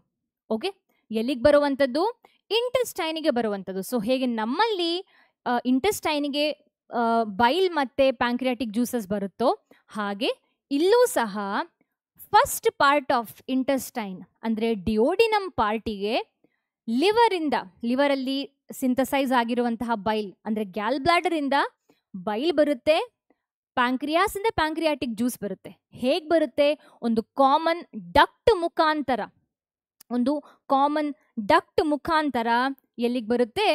Speaker 1: ಓಕೆ, ಎಲ್ಲಿಗೆ ಬರುವಂಥದ್ದು? ಇಂಟೆಸ್ಟೈನಿಗೆ ಬರುವಂಥದ್ದು. ಸೊ ಹೇಗೆ ನಮ್ಮಲ್ಲಿ ಇಂಟೆಸ್ಟೈನಿಗೆ ಬೈಲ್ ಮತ್ತೆ ಪ್ಯಾಂಕ್ರಿಯಾಟಿಕ್ ಜ್ಯೂಸಸ್ ಬರುತ್ತೋ ಹಾಗೆ ಇಲ್ಲೂ ಸಹ ಫಸ್ಟ್ ಪಾರ್ಟ್ ಆಫ್ ಇಂಟೆಸ್ಟೈನ್ ಅಂದರೆ ಡಿಯೋಡಿನಮ್ ಪಾರ್ಟಿಗೆ ಲಿವರಲ್ಲಿ ಸಿಂಥಸೈಸ್ ಆಗಿರುವಂತಹ ಬೈಲ್ ಅಂದರೆ ಗ್ಯಾಲ್ ಬ್ಲಾಡರ್ ಇಂದ ಬೈಲ್ ಬರುತ್ತೆ, ಪ್ಯಾಂಕ್ರಿಯಾಸ್ ಇಂದ ಪ್ಯಾಂಕ್ರಿಯಾಟಿಕ್ ಜ್ಯೂಸ್ ಬರುತ್ತೆ. ಹೇಗೆ ಬರುತ್ತೆ? ಒಂದು ಕಾಮನ್ ಡಕ್ಟ್ ಮುಖಾಂತರ ಎಲ್ಲಿಗೆ ಬರುತ್ತೆ?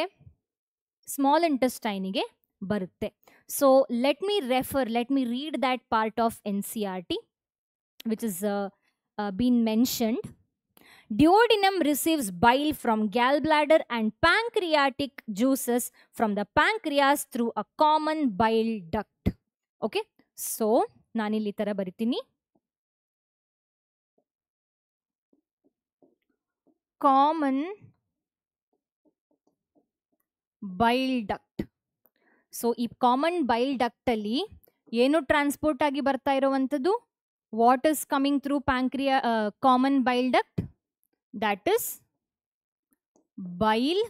Speaker 1: ಸ್ಮಾಲ್ ಇಂಟೆಸ್ಟೈನಿಗೆ ಬರುತ್ತೆ. So let me read that part of NCERT which is been mentioned. Duodenum receives bile from gallbladder and pancreatic juices from the pancreas through a common bile duct. Okay, so ನಾನಿಲ್ಲಿ ತರ ಬರಿತೀನಿ. Common bile duct. So ಈ common bile duct ಅಲ್ಲಿ ಏನು transport ಆಗಿ ಬರ್ತಾ ಇರುವಂಥದ್ದು? What is coming through common bile duct? That is bile,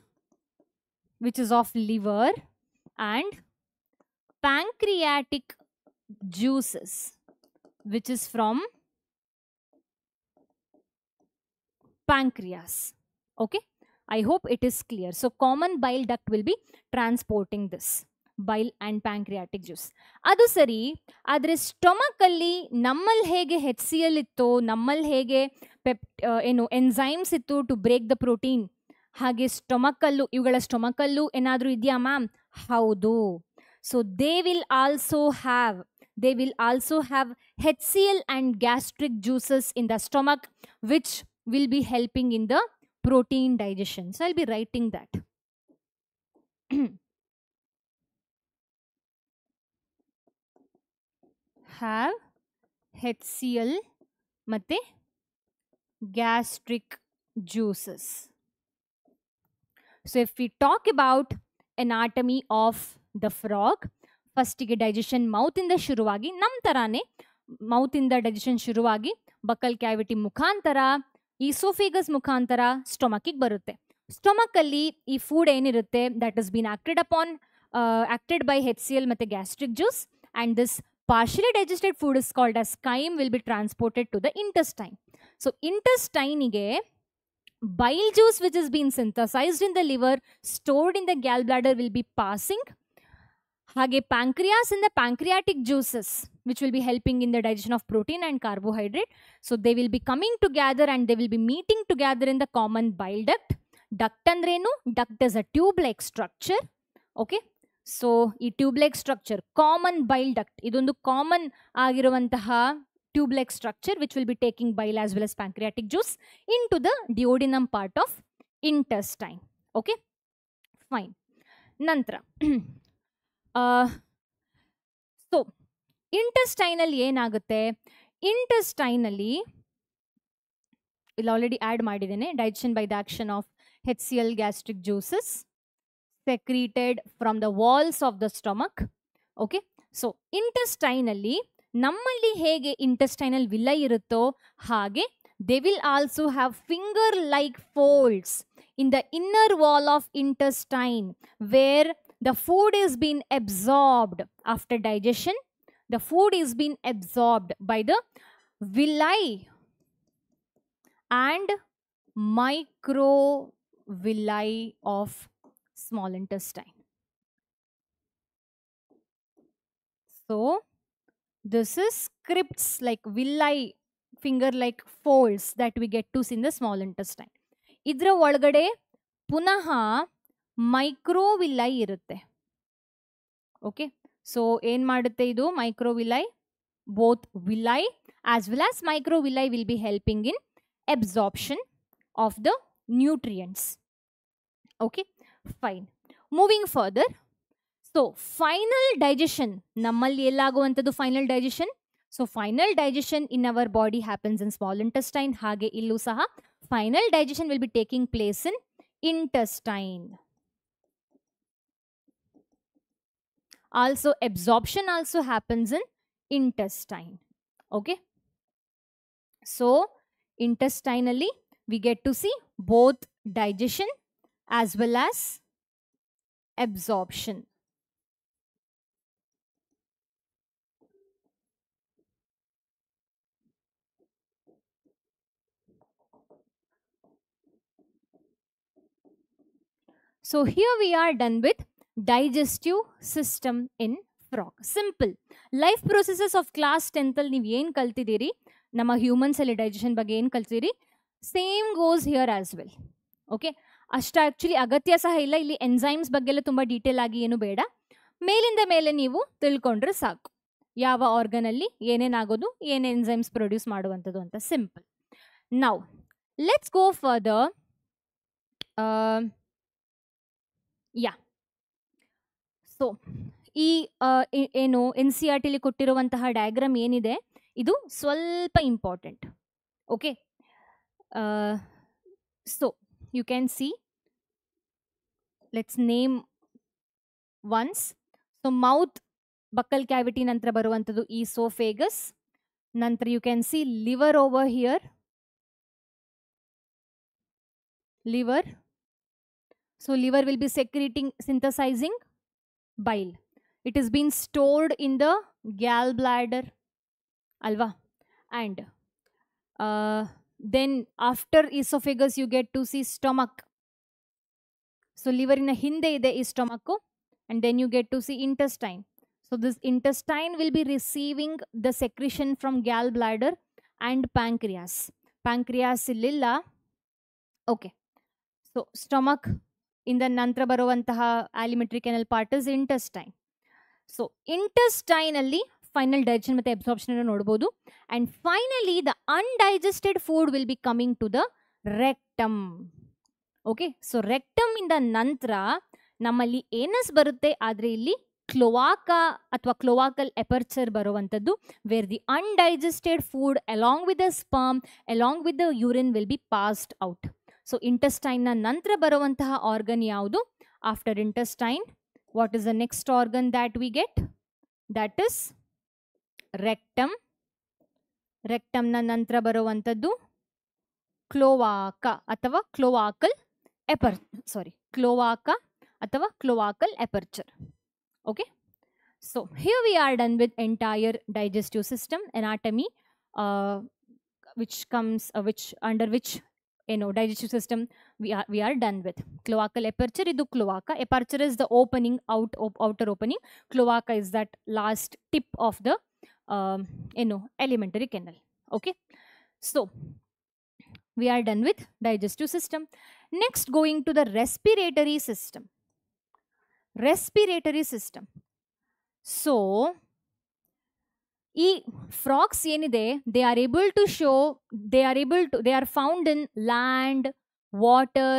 Speaker 1: which is of liver, and pancreatic juices, which is from pancreas. Okay, I hope it is clear. So common bile duct will be transporting this bile and pancreatic juice. ಅದು ಸರಿ, ಆದರೆ ಸ್ಟೊಮಕಲ್ಲಿ ನಮ್ಮಲ್ಲಿ ಹೇಗೆ HCl ಇತ್ತು, ನಮ್ಮಲ್ಲಿ ಹೇಗೆ enzymes ಇತ್ತು to break the protein, ಹಾಗೆ ಇವುಗಳ ಸ್ಟೊಮಕಲ್ಲೂ ಏನಾದರೂ ಇದೆಯಾ ಮ್ಯಾಮ್? ಹೌದು. So they will also have HCl and gastric juices in the stomach which will be helping in the protein digestion. So I will be writing that. have HCl ಮತ್ತೆ gastric juices. So if we talk about anatomy of the frog, first ಗೆ digestion mouth ಇಂದ ಶುರುವಾಗಿ, ನಮ್ಮ ತರಾನೇ mouth ಇಂದ digestion ಶುರುವಾಗಿ buccal cavity ಮುಖಾಂತರ oesophagus ಮುಖಾಂತರ ಸ್ಟೊಮಕ್ಕಿಗೆ ಬರುತ್ತೆ. ಸ್ಟೊಮಕ್ ಅಲ್ಲಿ ಈ ಫುಡ್ ಏನಿರುತ್ತೆ that has been acted by HCl ಮತ್ತೆ gastric juice, and this partially digested food is called as chyme will be transported to the intestine. So intestine ಗೆ bile juice which has been synthesized in the liver, stored in the gallbladder will be passing. ಹಾಗೆ pancreas in the pancreatic juices which will be helping in the digestion of protein and carbohydrate. So they will be coming together and they will be meeting together in the common bile duct. Duct ಅಂದ್ರೇನು? Duct is a tube-like structure. Okay. So ಈ tube like structure common bile duct, ಇದೊಂದು common ಆಗಿರುವಂತಹ tube like structure which will be taking bile as well as pancreatic juice into the duodenum part of intestine. Okay, fine. ನಂತರ so ಇಂಟೆಸ್ಟೈನಲ್ಲಿ ಏನಾಗುತ್ತೆ, ಇಂಟೆಸ್ಟೈನಲ್ಲಿ ಇಲ್ಲಿ already add ಮಾಡಿದ್ದೇನೆ, digestion by the action of HCl gastric juices secreted from the walls of the stomach. Okay, so intestinally ನಮ್ಮಲ್ಲಿ ಹೇಗೆ intestinal villi ಇರುತ್ತೋ ಹಾಗೆ they will also have finger like folds in the inner wall of intestine where the food is being absorbed after digestion. The food is being absorbed by the villi and microvilli of small intestine. So this is crypts like villi, finger like folds that we get to see in the small intestine. Idra ಒಳಗಡೆ ಪುನಃ microvilli ಇರುತ್ತೆ. Okay, so ಏನ್ ಮಾಡುತ್ತೆ ಇದು microvilli, both villi as well as microvilli will be helping in absorption of the nutrients. Okay, fine. Moving further, so final digestion nammalli ellaguvanthadu final digestion. So final digestion in our body happens in small intestine, hage illu saha final digestion will be taking place in intestine. Also absorption also happens in intestine. Okay, so intestinally we get to see both digestion as well as absorption. So here we are done with digestive system in frog. Simple. Life processes of class 10th ಅಲ್ಲಿ ನೀವು ಏನು ಕಲ್ತಿದ್ದೀರಿ, ನಮ್ಮ humans ಅಲ್ಲಿ digestion ಬಗ್ಗೆ ಏನು ಕಲ್ತಿದ್ದೀರಿ, same goes here as well. Okay, ಅಷ್ಟು actually ಅಗತ್ಯ ಸಹ ಇಲ್ಲ. ಇಲ್ಲಿ ಎನ್ಸೈಮ್ಸ್ ಬಗ್ಗೆ ಎಲ್ಲ ತುಂಬ ಡೀಟೇಲ್ ಆಗಿ ಏನು ಬೇಡ, ಮೇಲಿಂದ ಮೇಲೆ ನೀವು ತಿಳ್ಕೊಂಡ್ರೆ ಸಾಕು ಯಾವ ಆರ್ಗನಲ್ಲಿ ಏನೇನಾಗೋದು, ಏನೇ ಎನ್ಸೈಮ್ಸ್ ಪ್ರೊಡ್ಯೂಸ್ ಮಾಡುವಂಥದ್ದು ಅಂತ. Simple. Now let's go further. Ya, so ಈ ಏನು NCERT ಲಿ ಕೊಟ್ಟಿರುವಂತಹ ಡಯಾಗ್ರಾಮ್ ಏನಿದೆ ಇದು ಸ್ವಲ್ಪ important. Okay, so you can see, let's name ones. So mouth buccal cavity ನಂತರ ಬರುವಂಥದ್ದು ಈಸೋಫೇಗಸ್. ನಂತರ you can see liver over here, liver. So liver will be secreting, synthesizing bile. It is being stored in the gallbladder, alva. And then after esophagus you get to see stomach. So liver in a hinde ide is stomach, and then you get to see intestine. So this intestine will be receiving the secretion from gallbladder and pancreas. Pancreas illilla. Okay, so stomach in the ನಂತರ ಬರುವಂತಹ alimentary canal part is intestine. So intestine ಅಲ್ಲಿ final digestion ಮತ್ತೆ absorption ಅನ್ನು ನೋಡಬಹುದು. And finally the undigested food will be coming to the rectum. Okay, so rectum ಇಂದ ನಂತರ ನಮ್ಮಲ್ಲಿ anus ಬರುತ್ತೆ, ಆದ್ರೆ ಇಲ್ಲಿ ಕ್ಲೋವಾಕಾ ಅಥವಾ ಕ್ಲೋವಾಕಲ್ ಎಪರ್ಚರ್ ಬರುವಂಥದ್ದು, where the undigested food along with the sperm along with the urine will be passed out. So ಇಂಟೆಸ್ಟೈನ್ನ ನಂತರ ಬರುವಂತಹ ಆರ್ಗನ್ ಯಾವುದು? After intestine what is the next organ that we get? That is rectum. ರೆಕ್ಟಮ್ನ ನಂತರ ಬರುವಂಥದ್ದು cloaca ಅಥವಾ cloacal cloaca ಅಥವಾ cloacal aperture. Okay, so here we are done with entire digestive system anatomy, under which digestive system we are done with. Cloacal aperture, idu cloaca. Aperture is the opening, outer opening. Cloaca is that last tip of the alimentary canal. Okay, so we are done with digestive system. Next, going to the respiratory system. Respiratory system. So ಈ frogs ಏನಿದೆ, they are found in land, water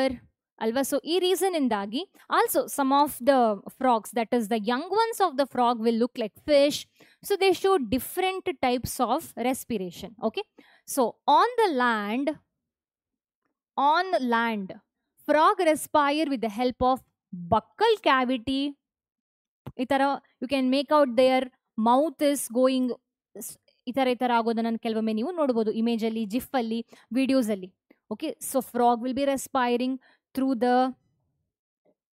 Speaker 1: ಅಲ್ವಾ? So ಈ reason ಇಂದಾಗಿ also some of the frogs, that is the young ones of the frog will look like fish. So they show different types of respiration. Okay, so on land frog respire with the help of buccal cavity. ಈ ತರ you can make out their mouth is going, ಈ ತರ ಆಗೋದನ್ನ ಕೆಲವೊಮ್ಮೆ ನೀವು ನೋಡ್ಬೋದು image ಅಲ್ಲಿ, GIF ಅಲ್ಲಿ, ವಿಡಿಯೋಸ್ ಅಲ್ಲಿ. Okay, so frog will be respiring through the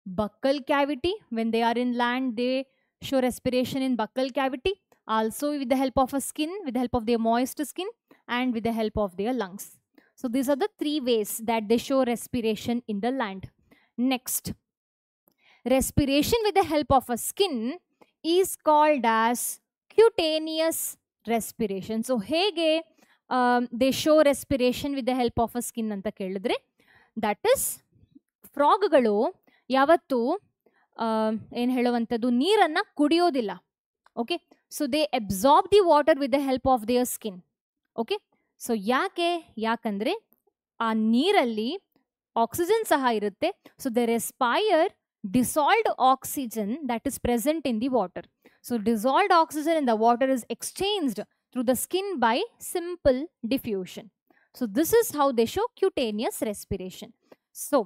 Speaker 1: buccal cavity. When they are in land, they show respiration in buccal cavity, also with the help of a skin, with the help of their moist skin, and with the help of their lungs. So these are the three ways that they show respiration in the land. Next, respiration with the help of a skin is called as cutaneous respiration. So hege they show respiration with the help of a skin anta kelidre, that is ಫ್ರಾಗ್ಗಳು ಯಾವತ್ತು ಏನು ಹೇಳುವಂಥದ್ದು, ನೀರನ್ನು ಕುಡಿಯೋದಿಲ್ಲ. Okay, so they absorb the water with the help of their skin. Okay, so ಯಾಕಂದರೆ ಆ ನೀರಲ್ಲಿ oxygen ಸಹ ಇರುತ್ತೆ. So they respire dissolved oxygen that is present in the water. So dissolved oxygen in the water is exchanged through the skin by simple diffusion. So this is how they show cutaneous respiration. So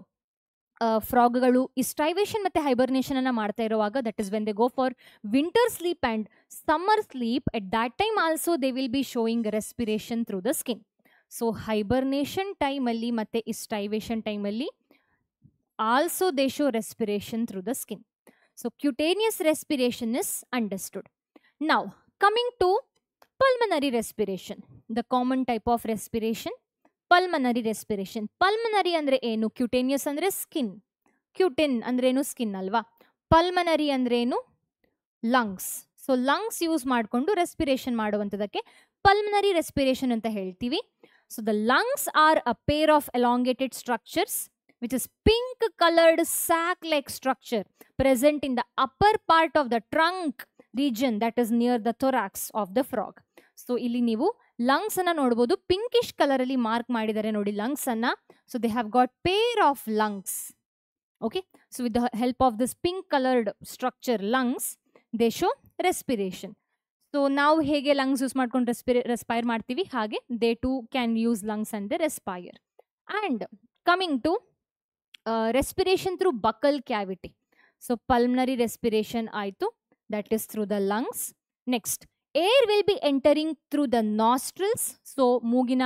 Speaker 1: ಫ್ರಾಗ್ಗಳು ಈ ಸ್ಟೈವೇಷನ್ ಮತ್ತೆ hibernation ಅನ್ನ ಮಾಡ್ತಾ ಇರುವಾಗ, that is when they go for winter sleep and summer sleep, at that time also they will be showing respiration through the skin. So hibernation ಟೈಮಲ್ಲಿ ಮತ್ತೆ ಈ ಸ್ಟೈವೇಷನ್ ಟೈಮಲ್ಲಿ also they show respiration through the skin. So cutaneous respiration is understood. Now coming to pulmonary respiration, the common type of respiration, pulmonary respiration. Pulmonary andre enu, cutaneous andre skin, cutin andre enu skin alva, pulmonary andre enu lungs. So lungs use ಮಾಡ್ಕೊಂಡು respiration ಮಾಡುವಂತದಕ್ಕೆ pulmonary respiration ಅಂತ ಹೇಳ್ತೀವಿ. So the lungs are a pair of elongated structures which is pink colored sac like structure present in the upper part of the trunk region that is near the thorax of the frog. So ಇಲ್ಲಿ ನೀವು lungs ಅನ್ನ ನೋಡಬಹುದು, pinkish color ಅಲ್ಲಿ mark ಮಾಡಿದ್ದಾರೆ ನೋಡಿ lungs ಅನ್ನ. So they have got pair of lungs. Okay, so with the help of this pink colored structure lungs, they show respiration. So now ಹೇಗೆ lungs use ಮಾಡ್ಕೊಂಡು respire ಮಾಡ್ತೀವಿ, ಹಾಗೆ they too can use lungs and they respire. And coming to respiration through buccal cavity. So pulmonary respiration aitu, that is through the lungs. Next, air will be entering through the nostrils. So ಮೂಗಿನ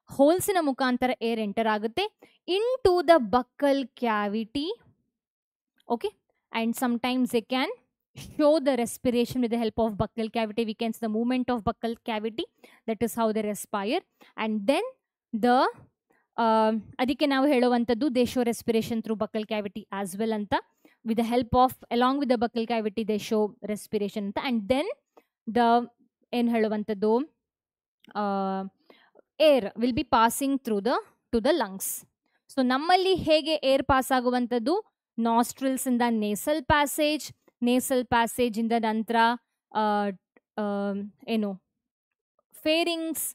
Speaker 1: ಹೋಲ್ಸಿನ ಮುಖಾಂತರ air enter ಆಗುತ್ತೆ into the buccal cavity. Okay, and sometimes they can show the respiration with the help of buccal cavity. We can see the movement of buccal cavity, that is how they respire. And then the ಅದಕ್ಕೆ ನಾವು ಹೇಳುವಂಥದ್ದು they show respiration through buccal cavity as well ಅಂತ, with the help of along with the buccal cavity they show respiration ಅಂತ. And then the ಏನು ಹೇಳುವಂಥದ್ದು air will be passing through to the lungs. So ನಮ್ಮಲ್ಲಿ ಹೇಗೆ air pass ಆಗುವಂಥದ್ದು, nostrils ಇಂದ nasal passage ಇಂದ ನಂತರ ಏನು ಫೇರಿಂಗ್ಸ್,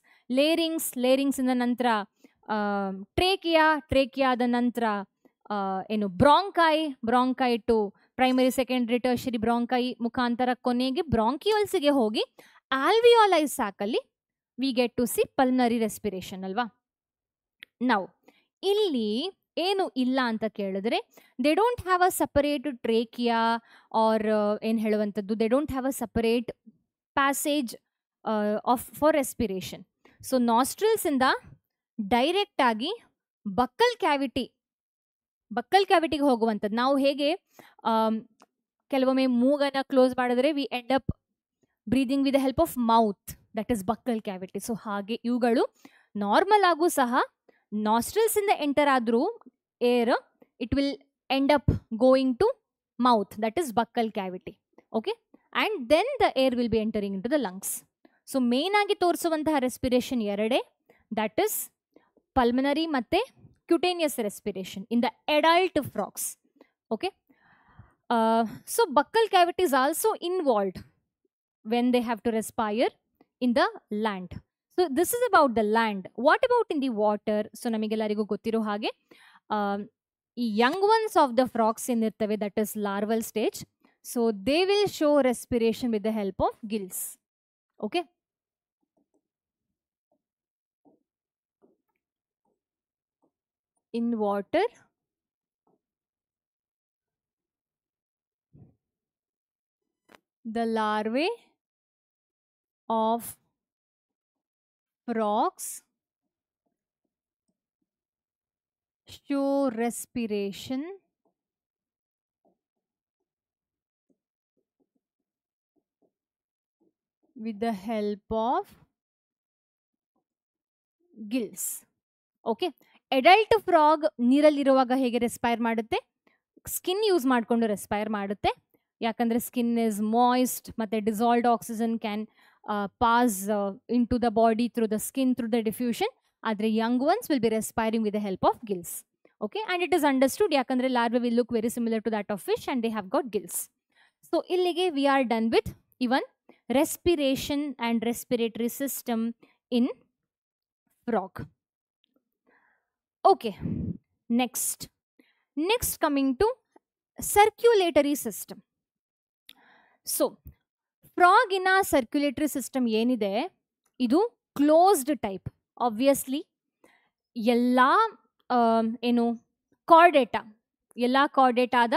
Speaker 1: ಲೇರಿಂಗ್ಸ್ ಇಂದ ನಂತರ ಟ್ರೇಕಿಯಾದ ನಂತರ ಏನು bronchi to primary secondary tertiary bronchi ಮುಖಾಂತರ ಕೊನೆಗೆ ಬ್ರಾಂಕಿಯೋಲ್ಸ್ಗೆ ಹೋಗಿ ಆಲ್ವಿಯೋಲೈ ಸಾಕಲ್ಲಿ we get to see pulmonary respiration ಅಲ್ವಾ. ನಾವು ಇಲ್ಲಿ ಏನು ಇಲ್ಲ ಅಂತ ಕೇಳಿದ್ರೆ, they don't have a separate trachea or ಏನು ಹೇಳುವಂಥದ್ದು, they don't have a separate passage for respiration. So nostrils ಇಂದ ಡೈರೆಕ್ಟ್ ಆಗಿ ಬಕ್ಕಲ್ ಕ್ಯಾವಿಟಿಗೆ ಹೋಗುವಂಥದ್ದು. ನಾವು ಹೇಗೆ ಕೆಲವೊಮ್ಮೆ ಮೂಗನ್ನ ಕ್ಲೋಸ್ ಮಾಡಿದ್ರೆ we end up breathing with the help of mouth, that is buccal cavity. So ಹಾಗೆ ಇವುಗಳು ನಾರ್ಮಲ್ ಆಗೂ ಸಹ ನಾಸ್ಟ್ರಿಲ್ಸ್ ಇಂದ ಎಂಟರ್ ಆದ್ರೂ air it will end up going to mouth, that is buccal cavity. Okay, and then the air will be entering into the lungs. So main ಆಗಿ ತೋರಿಸುವಂತಹ respiration ಎರಡೇ, that is pulmonary ಮತ್ತೆ cutaneous respiration in the adult frogs. Okay, so buccal cavity is also involved when they have to respire in the land. So this is about the land. What about in the water? So ನಮಗೆಲ್ಲರಿಗೂ ಗೊತ್ತಿರೋ ಹಾಗೆ ಈ young ones of the frogs ಏನಿರ್ತವೆ, that is larval stage, so they will show respiration with the help of gills. Okay. In water, the larvae of frogs show respiration with the help of gills. Okay. Adult frog ನೀರಲ್ಲಿರುವಾಗ ಹೇಗೆ respire ಮಾಡುತ್ತೆ? Skin use ಮಾಡಿಕೊಂಡು respire ಮಾಡುತ್ತೆ. ಯಾಕಂದ್ರೆ skin is moist, ಮತ್ತೆ dissolved oxygen can pass into the body through the skin through the diffusion. ಆದರೆ young ones will be respiring with the help of gills. Okay, and it is understood ಯಾಕಂದ್ರೆ larvae will look very similar to that of fish and they have got gills. So ಇಲ್ಲಿಗೆ we are done with even respiration and respiratory system in frog. Okay, next coming to circulatory system. So frog in a circulatory system ಏನಿದೆ, ಇದು closed type. Obviously ಎಲ್ಲ ಏನು Chordata, ಎಲ್ಲ ಕಾರ್ಡೇಟಾದ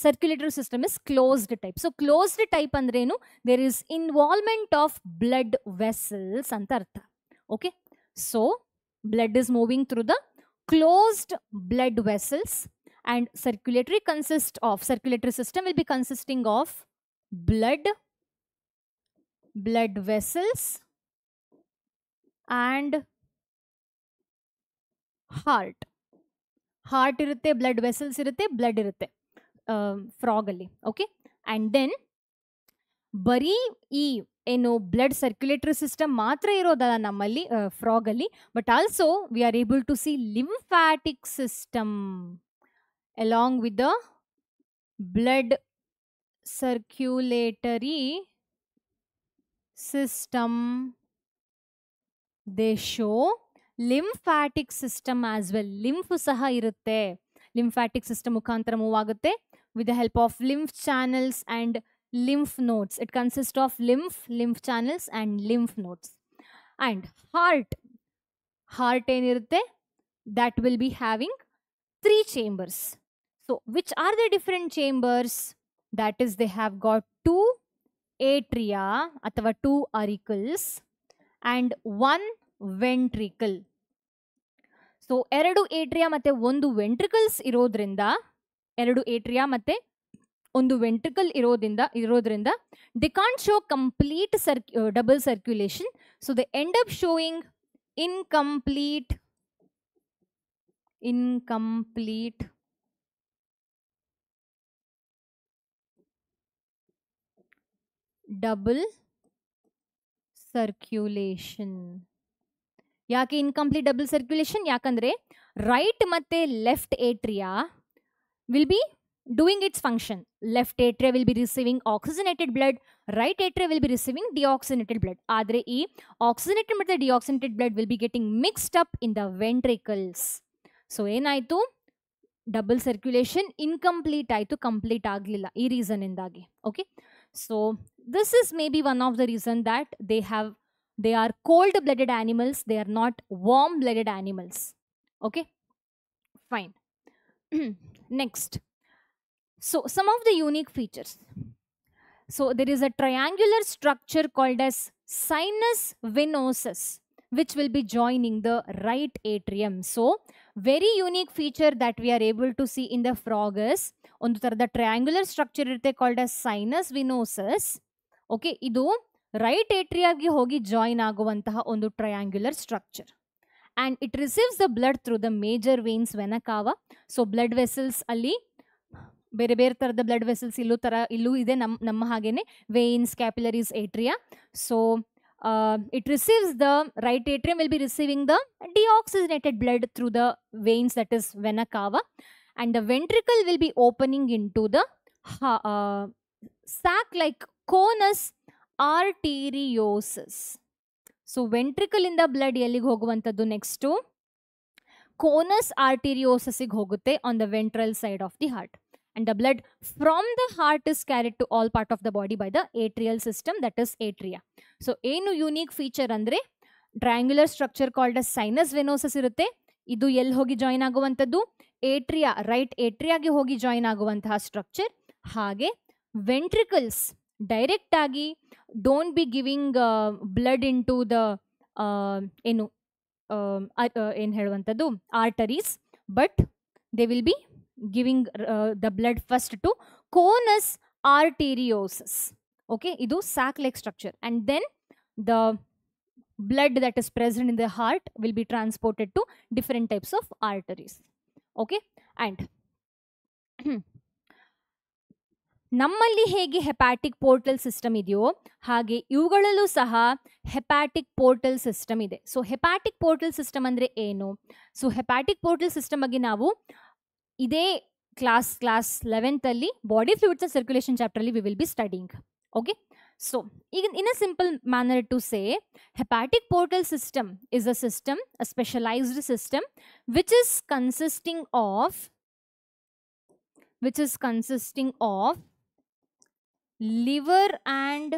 Speaker 1: circulatory system is closed type. So closed type ಅಂದ್ರೇನು, there is involvement of blood vessels ಅಂತ ಅರ್ಥ. Okay, so blood is moving through the closed blood vessels and circulatory system will be consisting of blood vessels and heart irutte, blood vessels irutte, blood irutte frog alli. Okay, and then bari ee ಏನು blood circulatory system ಮಾತ್ರ ಇರೋದಲ್ಲ ನಮ್ಮಲ್ಲಿ frog ಅಲ್ಲಿ, but also we are able to see lymphatic system along with the blood circulatory system. They show lymphatic system as well. Lymph saha irutte, lymphatic system mukantara move agutte with the help of lymph channels and lymph nodes. It consists of lymph channels and lymph nodes. And heart enirutte, that will be having 3 chambers. So which are the different chambers? That is, they have got 2 atria athava 2 auricles and 1 ventricle. So 2 atria matte 1 ventricles irodrinda, 2 atria matte 1 ventricle irodrinda they can't show complete double circulation. So they end up showing incomplete double circulation. ಯಾಕೆ incomplete double circulation? ಯಾಕಂದ್ರೆ right ಮತ್ತೆ left atria will be doing its function. Left atria will be receiving oxygenated blood, right atria will be receiving deoxygenated blood. ಆದರೆ ಈ oxygenated ಮತ್ತೆ deoxygenated blood will be getting mixed up in the ventricles. So ಏನಾಯ್ತು, double circulation incomplete ಆಯಿತು, complete ಆಗಲಿಲ್ಲ ಈ reason ಇಂದಾಗಿ. Okay, so this is maybe one of the reason that they are cold blooded animals, they are not warm blooded animals. Okay, fine. Next, so some of the unique features. So there is a triangular structure called as sinus venosus which will be joining the right atrium. So very unique feature that we are able to see in the frog is ಒಂದು ತರದ triangular structure ಇರುತ್ತೆ called as sinus venosus. Okay, ಇದು right ಏಟ್ರಿಯಾಗೆ ಹೋಗಿ join ಆಗುವಂತಹ ಒಂದು triangular structure. And it receives the blood through the major veins vena cava. So blood vessels ಅಲ್ಲಿ ಬೇರೆ ಬೇರೆ ಥರದ ಬ್ಲಡ್ ವೆಸಲ್ಸ್ ಇಲ್ಲೂ ಇದೆ ನಮ್ಮ ಹಾಗೇನೆ, veins, capillaries, atria. So it receives the right atrium will be receiving the deoxygenated blood through the veins, that is vena cava, and the ventricle will be opening into the sac like conus arteriosus. So ventricle in the blood ಎಲ್ಲಿಗೆ ಹೋಗುವಂಥದ್ದು, next ಕೋನಸ್ ಆರ್ಟೀರಿಯೋಸಸ್ಗೆ ಹೋಗುತ್ತೆ on the ventral side of the heart. And the blood from the heart is carried to all part of the body by the atrial system, that is atria. So ಏನು unique feature ಅಂದ್ರೆ triangular structure called as sinus venosus ಇರುತ್ತೆ. ಇದು ಎಲ್ಲಿ ಹೋಗಿ join ಆಗುವಂಥದ್ದು? Atria, right ಏಟ್ರಿಯಾಗೆ ಹೋಗಿ join ಆಗುವಂತಹ ಸ್ಟ್ರಕ್ಚರ್. ಹಾಗೆ ವೆಂಟ್ರಿಕಲ್ಸ್ ಡೈರೆಕ್ಟ್ ಆಗಿ don't be giving blood into the ಏನು ಏನು ಹೇಳುವಂಥದ್ದು arteries, but they will be giving the blood first to conus arteriosus. Okay, idu sac like structure, and then the blood that is present in the heart will be transported to different types of arteries. Okay, and ನಮ್ಮಲ್ಲಿ ಹೇಗೆ hepatic portal system ಇದೆಯೋ ಹಾಗೆ ಇವುಗಳಲ್ಲೂ ಸಹ hepatic portal system ಇದೆ. So hepatic portal system ಅಂದ್ರೆ ಏನು? So hepatic portal system ಬಗ್ಗೆ ನಾವು ಇದೇ ಕ್ಲಾಸ್ 11th ಅಲ್ಲಿ body fluids and circulation chapter ಅಲ್ಲಿ we will be studying. Okay, so ಈಗ in a simple manner to say, hepatic portal system is a system, a specialised system which is consisting of liver and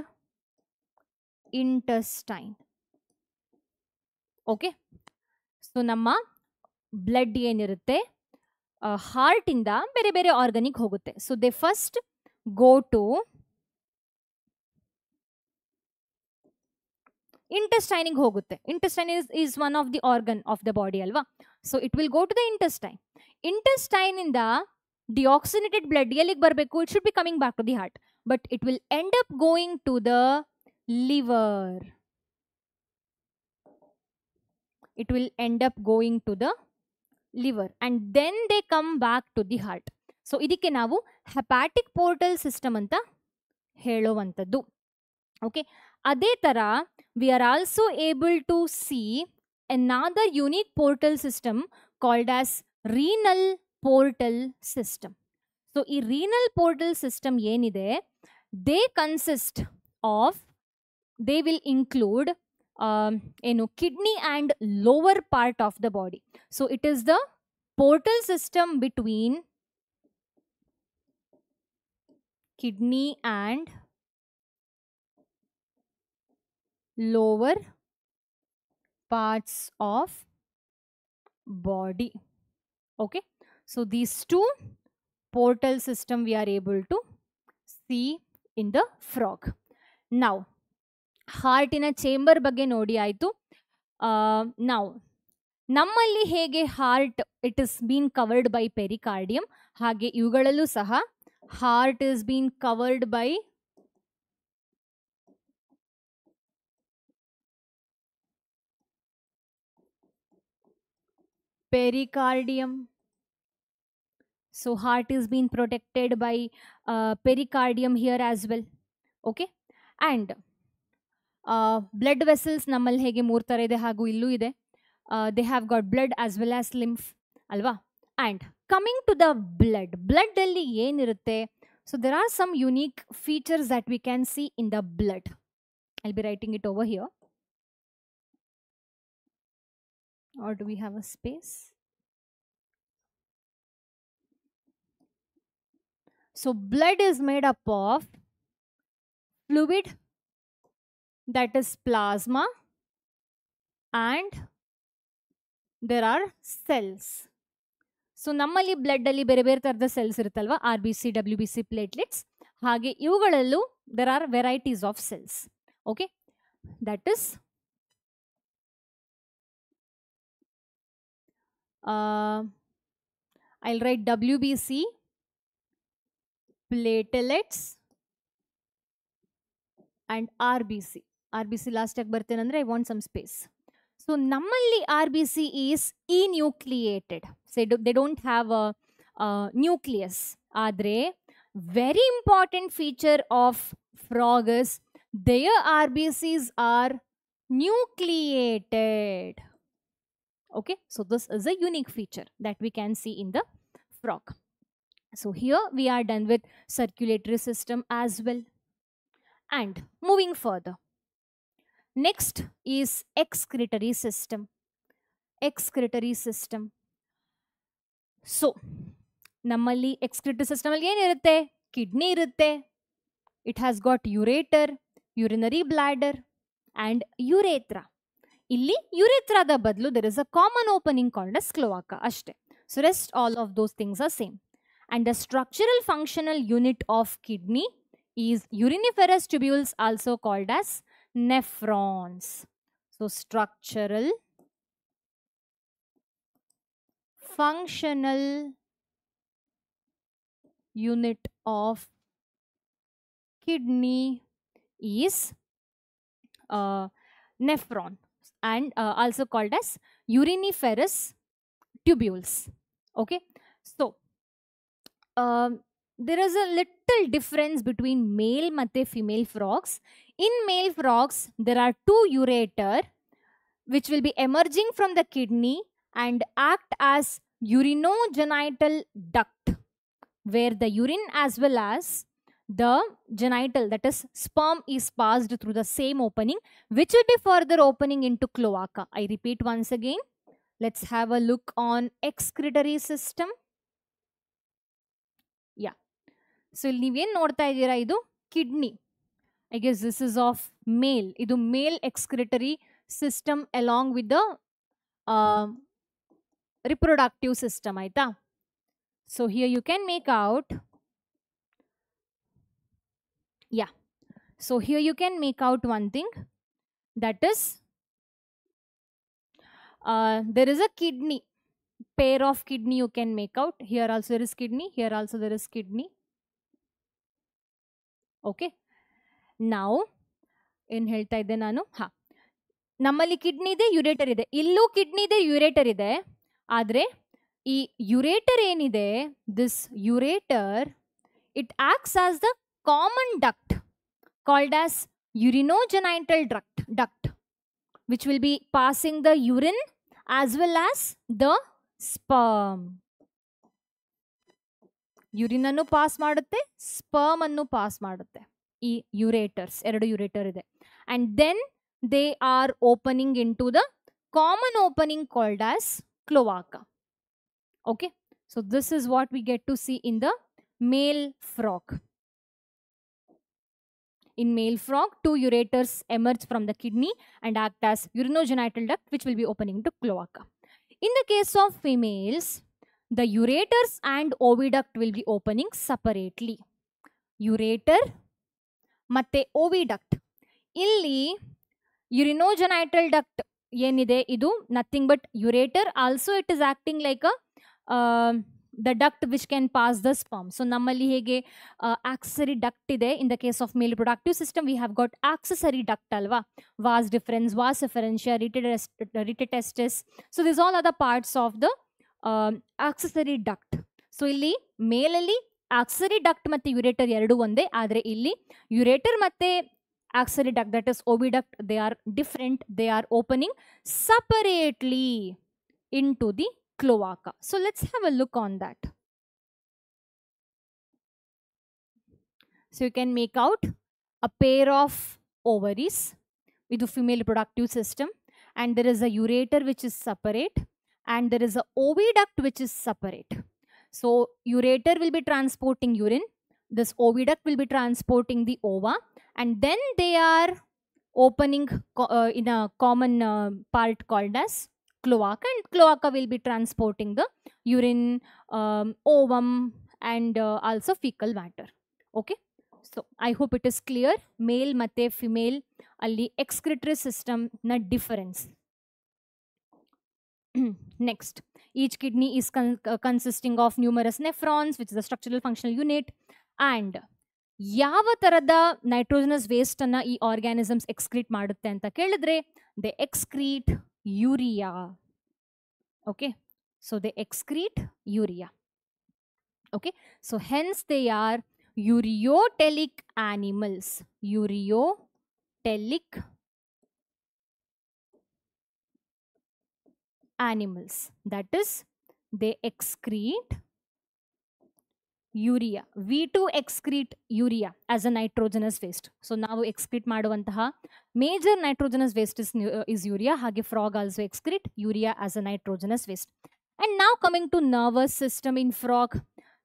Speaker 1: intestine. Okay, so ನಮ್ಮ blood ಏನಿರುತ್ತೆ heart ಇಂದ ಬೇರೆ ಬೇರೆ ಆರ್ಗನಿಗೆ ಹೋಗುತ್ತೆ. So they first go to ಇಂಟೆಸ್ಟೈನಿಗೆ ಹೋಗುತ್ತೆ. Intestine is one of the organ of the body ಅಲ್ವಾ? So it will go to the intestine. Intestine ಇಂದ ಡಿಆಕ್ಸಿನೇಟೆಡ್ ಬ್ಲಡ್ ಎಲ್ಲಿಗೆ ಬರಬೇಕು? It should be coming back to the heart, but it will end up going to the liver. It will end up going to the liver and then they come back to the heart. So ಇದಕ್ಕೆ ನಾವು hepatic portal system ಅಂತ ಹೇಳುವಂಥದ್ದು. Okay, ಅದೇ ತರ we are also able to see another unique portal system called as renal portal system. So ಈ renal portal system ಏನಿದೆ, they consist of, they will include ಏನು kidney and lower part of the body. So it is the portal system between kidney and lower parts of body. Okay, so these two portal system we are able to see in the frog. Now heart in a chamber ಬಗ್ಗೆ ನೋಡಿ ಆಯ್ತು. now ನಮ್ಮಲ್ಲಿ ಹೇಗೆ heart it is bean covered by ಪೆರಿಕಾರ್ಡಿಯಂ, ಹಾಗೆ ಇವುಗಳಲ್ಲೂ ಸಹ heart is been covered by pericardium. So heart is being protected by pericardium here as well. Okay, and blood vessels nammal hege moor ತರ ಇದೆ ಹಾಗೂ ಇಲ್ಲೂ ಇದೆ. They have got blood as well as lymph alva. And coming to the blood alli ಏನಿರುತ್ತೆ? So there are some unique features that we can see in the blood. I'll be writing it over here, or do we have a space? So blood is made up of fluid, that is plasma, and there are cells. So ನಮ್ಮಲ್ಲಿ blood ಅಲ್ಲಿ ಬೇರೆ ಬೇರೆ ತರದ cells ಇರುತ್ತಲ್ವಾ, RBC, WBC, platelets. ಹಾಗೆ ಇವುಗಳಲ್ಲೂ there are varieties of cells. Okay, that is I'll write WBC, platelets and RBC. RBC last ಟಾಗ್ ಬರ್ತೇನಂದ್ರೆ I want some space. So ನಮ್ಮಲ್ಲಿ RBC is enucleated. So they don't have a nucleus. ಆದ್ರೆ very important feature of frog is their RBCs are nucleated. Okay, so this is a unique feature that we can see in the frog. So here we are done with circulatory system as well. And moving further, next is excretory system. Excretory system. So ನಮ್ಮಲ್ಲಿ excretory system ಅಲ್ಲಿ ಏನಿರುತ್ತೆ? Kidney ಇರುತ್ತೆ. It has got ureter, urinary bladder and urethra. ಇಲ್ಲಿ ಯುರೇತ್ರಾದ ಬದಲು there is a common opening called as cloaca ಅಷ್ಟೇ. So rest all of those things are same. And the structural functional unit of kidney is uriniferous tubules, also called as nephrons. So structural functional unit of kidney is nephron and also called as uriniferous tubules. Okay, so there is a little difference between male ಮತ್ತೆ female frogs. In male frogs there are two ureter which will be emerging from the kidney and act as urinogenital duct, where the urine as well as the genital, that is sperm, is passed through the same opening, which will be further opening into cloaca. I repeat once again. Let's have a look on excretory system. Yeah. So ಇಲ್ಲಿ ನೀವೇನ್ ನೋಡ್ತಾ ಇದ್ದೀರಾ, ಇದು kidney. I guess this is of male. ಇದು male excretory system along with the reproductive system ಆಯ್ತಾ. So here you can make out, yeah, so here you can make out one thing, that is there is a kidney, pair of kidney you can make out. Here also there is kidney, here also there is kidney. Okay, now ಏನು ಹೇಳ್ತಾ ಇದ್ದೆ ನಾನು, ನಮ್ಮಲ್ಲಿ kidney ಇದೆ, ureter ಇದೆ. ಇಲ್ಲೂ kidney ಇದೆ, ureter ಇದೆ. ಆದರೆ ಈ ಯುರೇಟರ್ ಏನಿದೆ, this ureter, it acts as the common duct called as urinogenital duct, which will be passing the urine as well as the sperm. Urine ಅನ್ನು ಪಾಸ್ ಮಾಡುತ್ತೆ, ಸ್ಪರ್ಮ್ ಅನ್ನು ಪಾಸ್ ಮಾಡುತ್ತೆ. ಈ ಯುರೇಟರ್ಸ್, ಎರಡು ಯುರೇಟರ್ ಇದೆ. And then they are opening into the common opening called as cloaca. Okay, so this is what we get to see in the male frog. In male frog, two ureters emerge from the kidney and act as urinogenital duct, which will be opening to cloaca. In the case of females, the ureters and oviduct will be opening separately. Ureter ಮತ್ತೆ oviduct. ಇಲ್ಲಿ urinogenital duct ಏನಿದೆ, ಇದು nothing but ureter. Also it is acting like the duct which can pass the sperm. So ನಮ್ಮಲ್ಲಿ ಹೇಗೆ accessory duct ಇದೆ, in the case of male productive system we have got accessory duct ಅಲ್ವಾ, vas deferens, vas efferentia, rete testis. So this all are the parts of the accessory duct. So ಇಲ್ಲಿ ಮೇಲಲ್ಲಿ accessory duct ಮತ್ತು ureter ಎರಡು ಒಂದೇ, ಆದರೆ ಇಲ್ಲಿ ureter ಮತ್ತೆ axillary duct, that is oviduct, they are different. They are opening separately into the cloaca. So let's have a look on that. So you can make out a pair of ovaries with the female reproductive system, and there is a ureter which is separate, and there is a oviduct which is separate. So ureter will be transporting urine, this oviduct will be transporting the ova, and then they are opening in a common part called as cloaca, and cloaca will be transporting the urine, ovum, and also fecal matter. Okay, so I hope it is clear. Male ಮತ್ತೆ female ಅಲ್ಲಿ excretory system na difference. Next, each kidney is consisting of numerous nephrons, which is the structural functional unit. And ಯಾವ ತರದ nitrogenous waste ಅನ್ನ ಈ organisms excrete ಮಾಡುತ್ತೆ ಅಂತ ಕೇಳಿದ್ರೆ, they excrete urea. Okay, so they excrete urea. Okay, so hence they are ಯೂರಿಯೋಟೆಲಿಕ್ animals. ಯೂರಿಯೋಟೆಲಿಕ್ animals, that is they excrete urea. We too excrete urea as a nitrogenous waste. So now excrete ಮಾಡುವಂತಹ major nitrogenous waste is urea. ಹಾಗೆ frog also excrete urea as a nitrogenous waste. And now coming to nervous system in frog.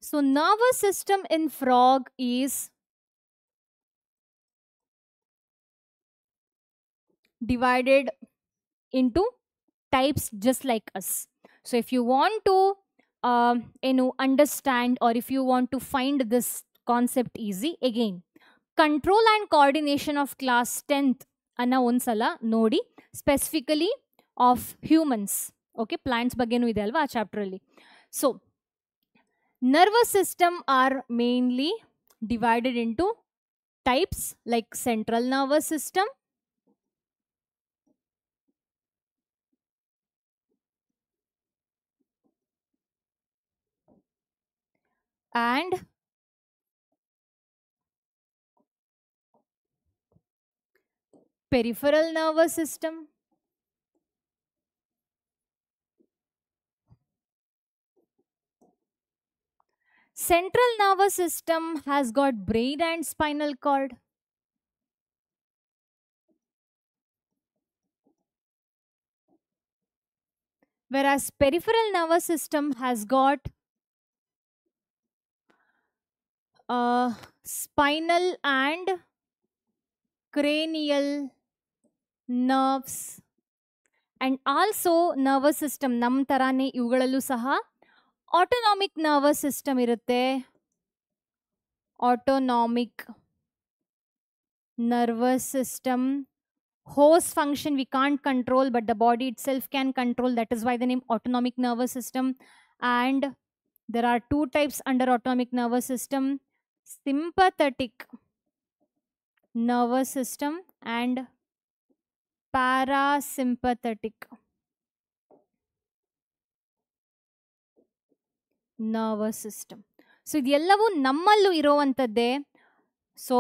Speaker 1: So nervous system in frog is divided into types just like us. So if you want to understand, or if you want to find this concept easy, again, control and coordination of class 10th ಅನ್ನ ಒಂದ್ಸಲ ನೋಡಿ, specifically of humans. Okay, plants ಬಗ್ಗೆನೂ ಇದೆ ಅಲ್ವಾ ಆ chapter ಅಲ್ಲಿ. So nervous system are mainly divided into types like central nervous system, and peripheral nervous system. Central nervous system has got brain and spinal cord. Whereas peripheral nervous system has got spinal and cranial nerves. And also nervous system ನಮ್ ತರಾನೇ ಇವುಗಳಲ್ಲೂ ಸಹ autonomic nervous system ಇರುತ್ತೆ. Autonomic nervous system, host function we can't control, but the body itself can control. That is why the name autonomic nervous system. And there are two types under autonomic nervous system: sympathetic nervous system and parasympathetic nervous system. So ಇದೆಲ್ಲವೂ ನಮ್ಮಲ್ಲೂ ಇರುವಂತದ್ದೇ. So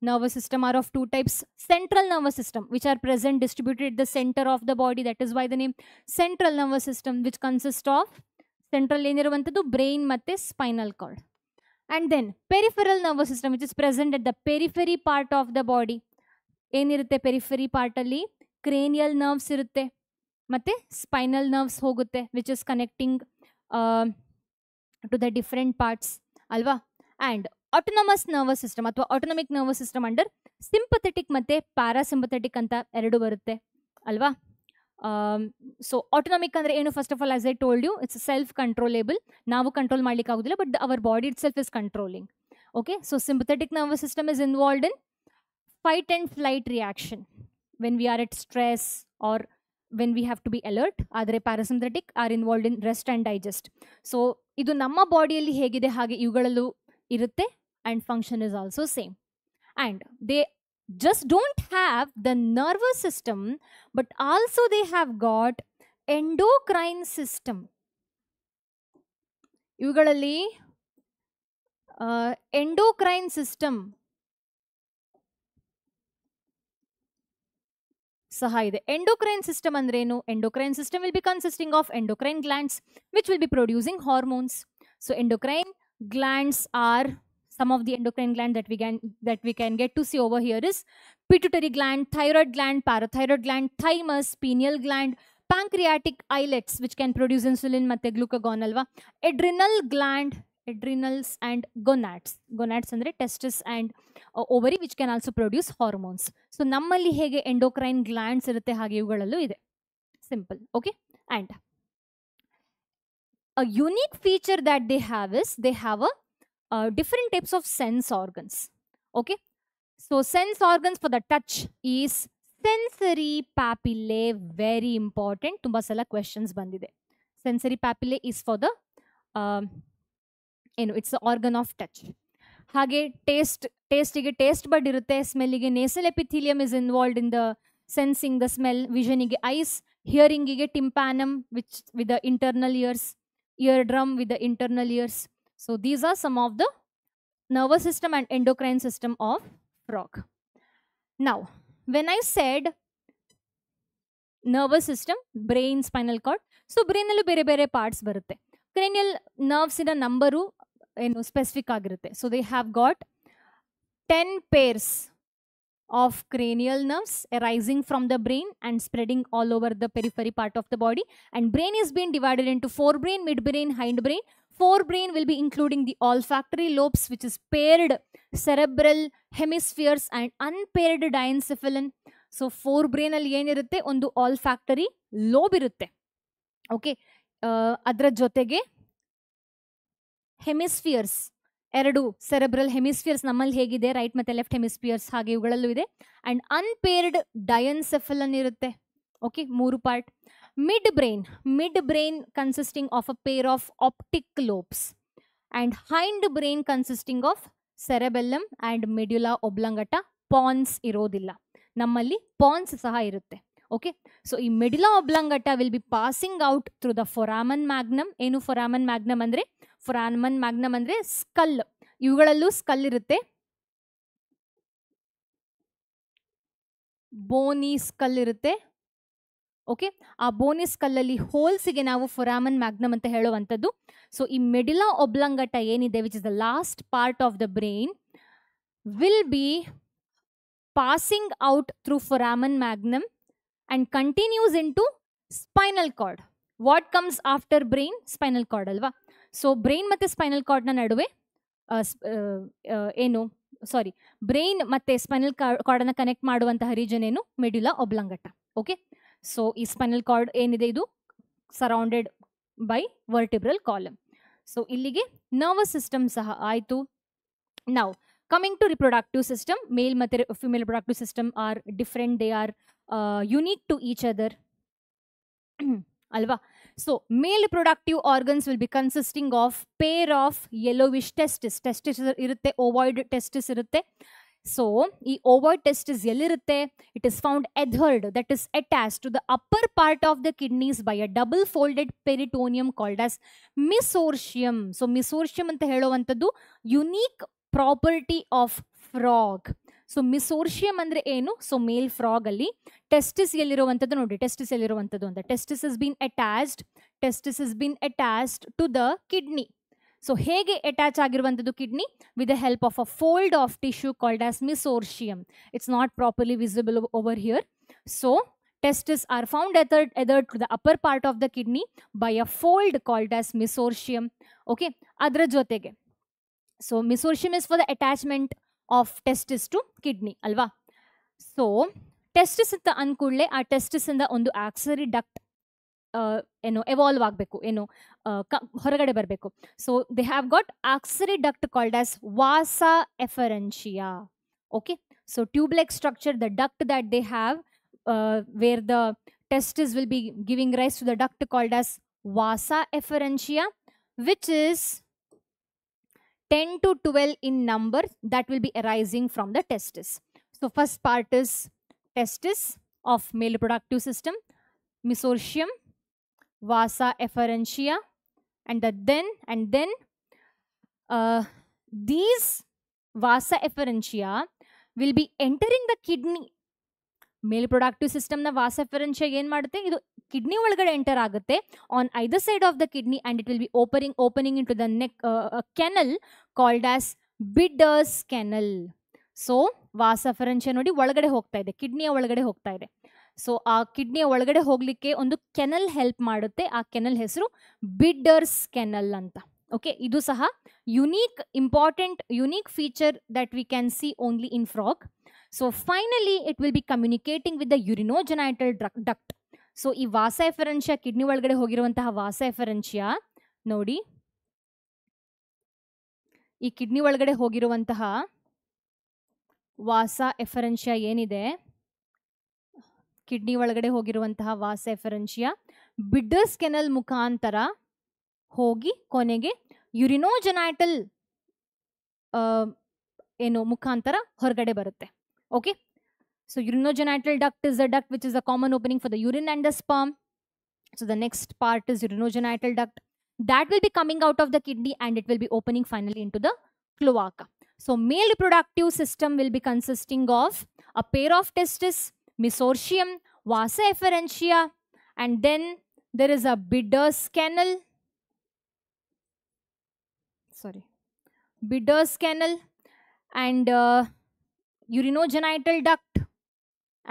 Speaker 1: nervous system are of two types: central nervous system, which are present distributed at the center of the body. That is why the name central nervous system, which consists of central ಏನಿರುವಂತದ್ದು brain ಮತ್ತೆ spinal cord. And then peripheral nervous system, which is present at the periphery part of the body. ಏನಿರುತ್ತೆ periphery part ಅಲ್ಲಿ? cranial nerves ಇರುತ್ತೆ ಮತ್ತೆ spinal nerves ಹೋಗುತ್ತೆ, which is connecting to the different parts ಅಲ್ವಾ. And autonomous nervous system ಅಥವಾ autonomic nervous system under sympathetic ಮತ್ತೆ parasympathetic ಅಂತ ಎರಡು ಬರುತ್ತೆ ಅಲ್ವಾ. ಸೊ ಆಟೋನಾಮಿಕ್ ಅಂದ್ರೆ ಏನು? First of all, as I told you, it's self controllable. ನಾವು ಕಂಟ್ರೋಲ್ ಮಾಡ್ಲಿಕ್ಕೆ ಆಗೋದಿಲ್ಲ, but our body itself is controlling. Okay, so sympathetic nervous system is involved in fight and flight reaction when we are at stress or when we have to be alert. ಆದರೆ parasympathetic are involved in rest and digest. So ಇದು ನಮ್ಮ ಬಾಡಿಯಲ್ಲಿ ಹೇಗಿದೆ ಹಾಗೆ ಇವುಗಳಲ್ಲೂ ಇರುತ್ತೆ, and function is also same. And they just don't have the nervous system, but also they have got endocrine system. ಇವುಗಳಲ್ಲಿ endocrine system ಸಹ ಇದೆ. endocrine system ಅಂದ್ರೇನು? endocrine system will be consisting of endocrine glands which will be producing hormones. So endocrine glands are some of the endocrine gland that we can get to see over here is pituitary gland, thyroid gland, parathyroid gland, thymus, pineal gland, pancreatic islets which can produce insulin ಮತ್ತೆ glucagon ಅಲ್ವಾ. adrenal gland, adrenals and gonads ಅಂದ್ರೆ testis and ovary which can also produce hormones. So ನಮ್ಮಲ್ಲಿ ಹೇಗೆ endocrine glands ಇರುತ್ತೆ ಹಾಗೆ ಇವುಗಳಲ್ಲೂ ಇದೆ. simple. Okay, and a unique feature that they have is they have a different types of sense organs. Okay, so sense organs for the touch is sensory papillae. Very important, tumba sala questions bandide. Sensory papillae is for the it's the organ of touch. Hage taste ige taste bud irutte, smell ige nasal epithelium is involved in the sensing the smell, vision ige eyes, hearing ige tympanum which with the internal ears, eardrum with the internal ears. So these are some of the nervous system and endocrine system of frog. Now, when I said nervous system, brain, spinal cord, so brain allu bere bere parts barutte. Cranial nerves in a number specific agirutte. So they have got 10 pairs of cranial nerves arising from the brain and spreading all over the periphery part of the body. And brain is being divided into forebrain, midbrain, hindbrain. Forebrain will be including the olfactory lobes, which is paired cerebral hemispheres and unpaired diencephalon. So four brain ಅಲ್ಲಿ ಏನಿರುತ್ತೆ, ಒಂದು ಆಲ್ಫ್ಯಾಕ್ಟರಿ lobe ಇರುತ್ತೆ. Okay, ಅದರ ಜೊತೆಗೆ ಹೆಮಿಸ್ಫಿಯರ್ಸ್, ಎರಡು cerebral ಹೆಮಿಸ್ಫಿಯರ್ಸ್ ನಮ್ಮಲ್ಲಿ ಹೇಗಿದೆ, right ಮತ್ತೆ ಲೆಫ್ಟ್ ಹೆಮಿಸ್ಫಿಯರ್ಸ್, ಹಾಗೆ ಇವುಗಳಲ್ಲೂ ಇದೆ. ಅಂಡ್ ಅನ್ಪೇರ್ಡ್ ಡಯನ್ಸೆಫಲನ್ ಇರುತ್ತೆ. ಓಕೆ, ಮೂರು part. Mid brain consisting of a pair of optic lobes and hind brain consisting of cerebellum and medulla oblongata. Pons ಇರೋದಿಲ್ಲ, ನಮ್ಮಲ್ಲಿ ಪಾನ್ಸ್ ಸಹ ಇರುತ್ತೆ. ಓಕೆ, ಸೊ ಈ medulla oblongata will be passing out through the foramen magnum. ಏನು foramen magnum ಅಂದ್ರೆ? Foramen magnum ಅಂದ್ರೆ skull. ಇವುಗಳಲ್ಲೂ skull ಇರುತ್ತೆ, ಬೋನಿ ಸ್ಕಲ್ ಇರುತ್ತೆ. ಓಕೆ, ಆ ಬೋನಿ ಸ್ಕಲ್ಲಲ್ಲಿ ಹೋಲ್ಸಿಗೆ ನಾವು ಫೊರಾಮನ್ ಮ್ಯಾಗ್ನಮ್ ಅಂತ ಹೇಳುವಂಥದ್ದು. ಸೊ ಈ ಮೆಡ್ಯುಲಾ ಒಬ್ಲಂಗಟ ಏನಿದೆ, which is the last part of the brain, will be passing out through foramen magnum and continues into spinal cord. What comes after brain? Spinal cord ಅಲ್ವಾ? So brain ಮತ್ತೆ spinal ಕಾರ್ಡ್ನ ನಡುವೆ ಏನು ಸಾರಿ brain ಮತ್ತೆ spinal ಕಾರ್ಡನ್ನು connect ಮಾಡುವಂತಹ region ಏನು? Medulla ಒಬ್ಲಂಗಟ. Okay, so ಈ ಸ್ಪೈನಲ್ ಕಾರ್ಡ್ ಏನಿದೆ ಇದು surrounded by vertebral column. So ಇಲ್ಲಿಗೆ ನರ್ವಸ್ ಸಿಸ್ಟಮ್ ಸಹ ಆಯಿತು. ನಾವು ಕಮಿಂಗ್ ಟು ರಿಪ್ರೊಡಕ್ಟಿವ್ ಸಿಸ್ಟಮ್, ಮೇಲ್ ಮತ್ತೆ female reproductive system are different, they are unique to each other. Alva. So male reproductive organs will be consisting of pair of yellowish testis. Testis irutte, ovoid testis irutte. So ee ovoid testis ellirutte, it is found adhered, that is attached to the upper part of the kidneys by a double folded peritoneum called as mesorchium. So mesorchium anta heಳುವಂತದ್ದು unique property of frog. So mesorchium ಅಂದ್ರೆ ಏನು? So male frog ಅಲ್ಲಿ testis ಎಲ್ಲಿರುವಂಥದ್ದು ನೋಡಿ, testis ಎಲ್ಲಿರುವಂಥದ್ದು ಅಂತ, testis is been attached to the kidney. So ಹೇಗೆ attach ಆಗಿರುವಂಥದ್ದು kidney? With the help of a fold of tissue called as mesorchium. It's not properly visible over here. So testes are found adhered to the upper part of the kidney by a fold called as mesorchium. Okay, adra jotege, so mesorchium is for the attachment of testis to kidney alva. So testis anta ankudle ಆ testis ಇಂದ ಒಂದು ಆಕ್ಸರಿ duct ಏನು evolve ಆಗಬೇಕು, ಏನು ಹೊರಗಡೆ ಬರಬೇಕು. So they have got accessory duct called as vasa efferentia. Okay, so tube like structure, the duct that they have where the testis will be giving rise to the duct called as vasa efferentia, which is 10 to 12 in number, that will be arising from the testis. So first part is testis of male reproductive system, mesorchium, vasa efferentia, and then these vasa efferentia will be entering the kidney. Male productive system ನ vasa ಎಫರೆನ್ಷಿಯಾ ಏನ್ ಮಾಡುತ್ತೆ, ಇದು kidney ಒಳಗಡೆ enter ಆಗುತ್ತೆ on either side of the kidney, and it will be opening into the neck canal called as Bidder's canal. So vasa efferentia ನೋಡಿ ಒಳಗಡೆ ಹೋಗ್ತಾ ಇದೆ, ಕಿಡ್ನಿಯ ಒಳಗಡೆ ಹೋಗ್ತಾ ಇದೆ. ಸೊ ಆ ಕಿಡ್ನಿಯ ಒಳಗಡೆ ಹೋಗ್ಲಿಕ್ಕೆ ಒಂದು ಕೆನಲ್ ಹೆಲ್ಪ್ ಮಾಡುತ್ತೆ, ಆ ಕೆನಲ್ ಹೆಸರು ಬಿಡರ್ಸ್ ಕೆನಲ್ ಅಂತ. ಓಕೆ, ಇದು ಸಹ unique feature that we can C only in frog. So finally it will be communicating with the urinogenital duct. So ಈ ವಾಸ ಎಫರೆನ್ಷಿಯಾ ಕಿಡ್ನಿ ಒಳಗಡೆ ಹೋಗಿರುವಂತಹ ವಾಸ ಎಫರೆನ್ಷಿಯಾ ನೋಡಿ, ಈ ಕಿಡ್ನಿ ಒಳಗಡೆ ಹೋಗಿರುವಂತಹ ವಾಸ ಎಫರೆನ್ಷಿಯಾ ಏನಿದೆ, ಕಿಡ್ನಿ ಒಳಗಡೆ ಹೋಗಿರುವಂತಹ ವಾಸ ಎಫರೆನ್ಷಿಯಾ ಬಿಡರ್ಸ್ ಕೆನಲ್ ಮುಖಾಂತರ ಹೋಗಿ ಕೊನೆಗೆ ಯುರಿನೋಜೆನೈಟಲ್ ಏನು ಮುಖಾಂತರ ಹೊರಗಡೆ ಬರುತ್ತೆ. Okay, so urinogenital duct is the duct which is a common opening for the urine and the sperm. So the next part is urinogenital duct, that will be coming out of the kidney and it will be opening finally into the cloaca. So male reproductive system will be consisting of a pair of testis, mesorchium, vasa efferentia, and then there is a bidders canal. Bidders canal, and urinogenital duct,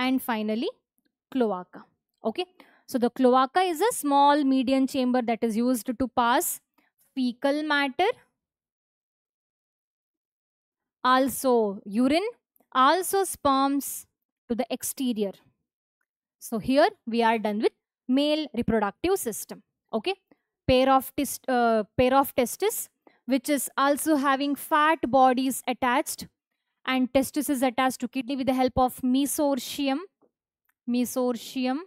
Speaker 1: and finally cloaca. Okay, so the cloaca is a small median chamber that is used to pass fecal matter, also urine, also sperms to the exterior. So here we are done with male reproductive system. Okay, pair of testis, which is also having fat bodies attached, and testis is attached to kidney with the help of mesorchium. Mesorchium.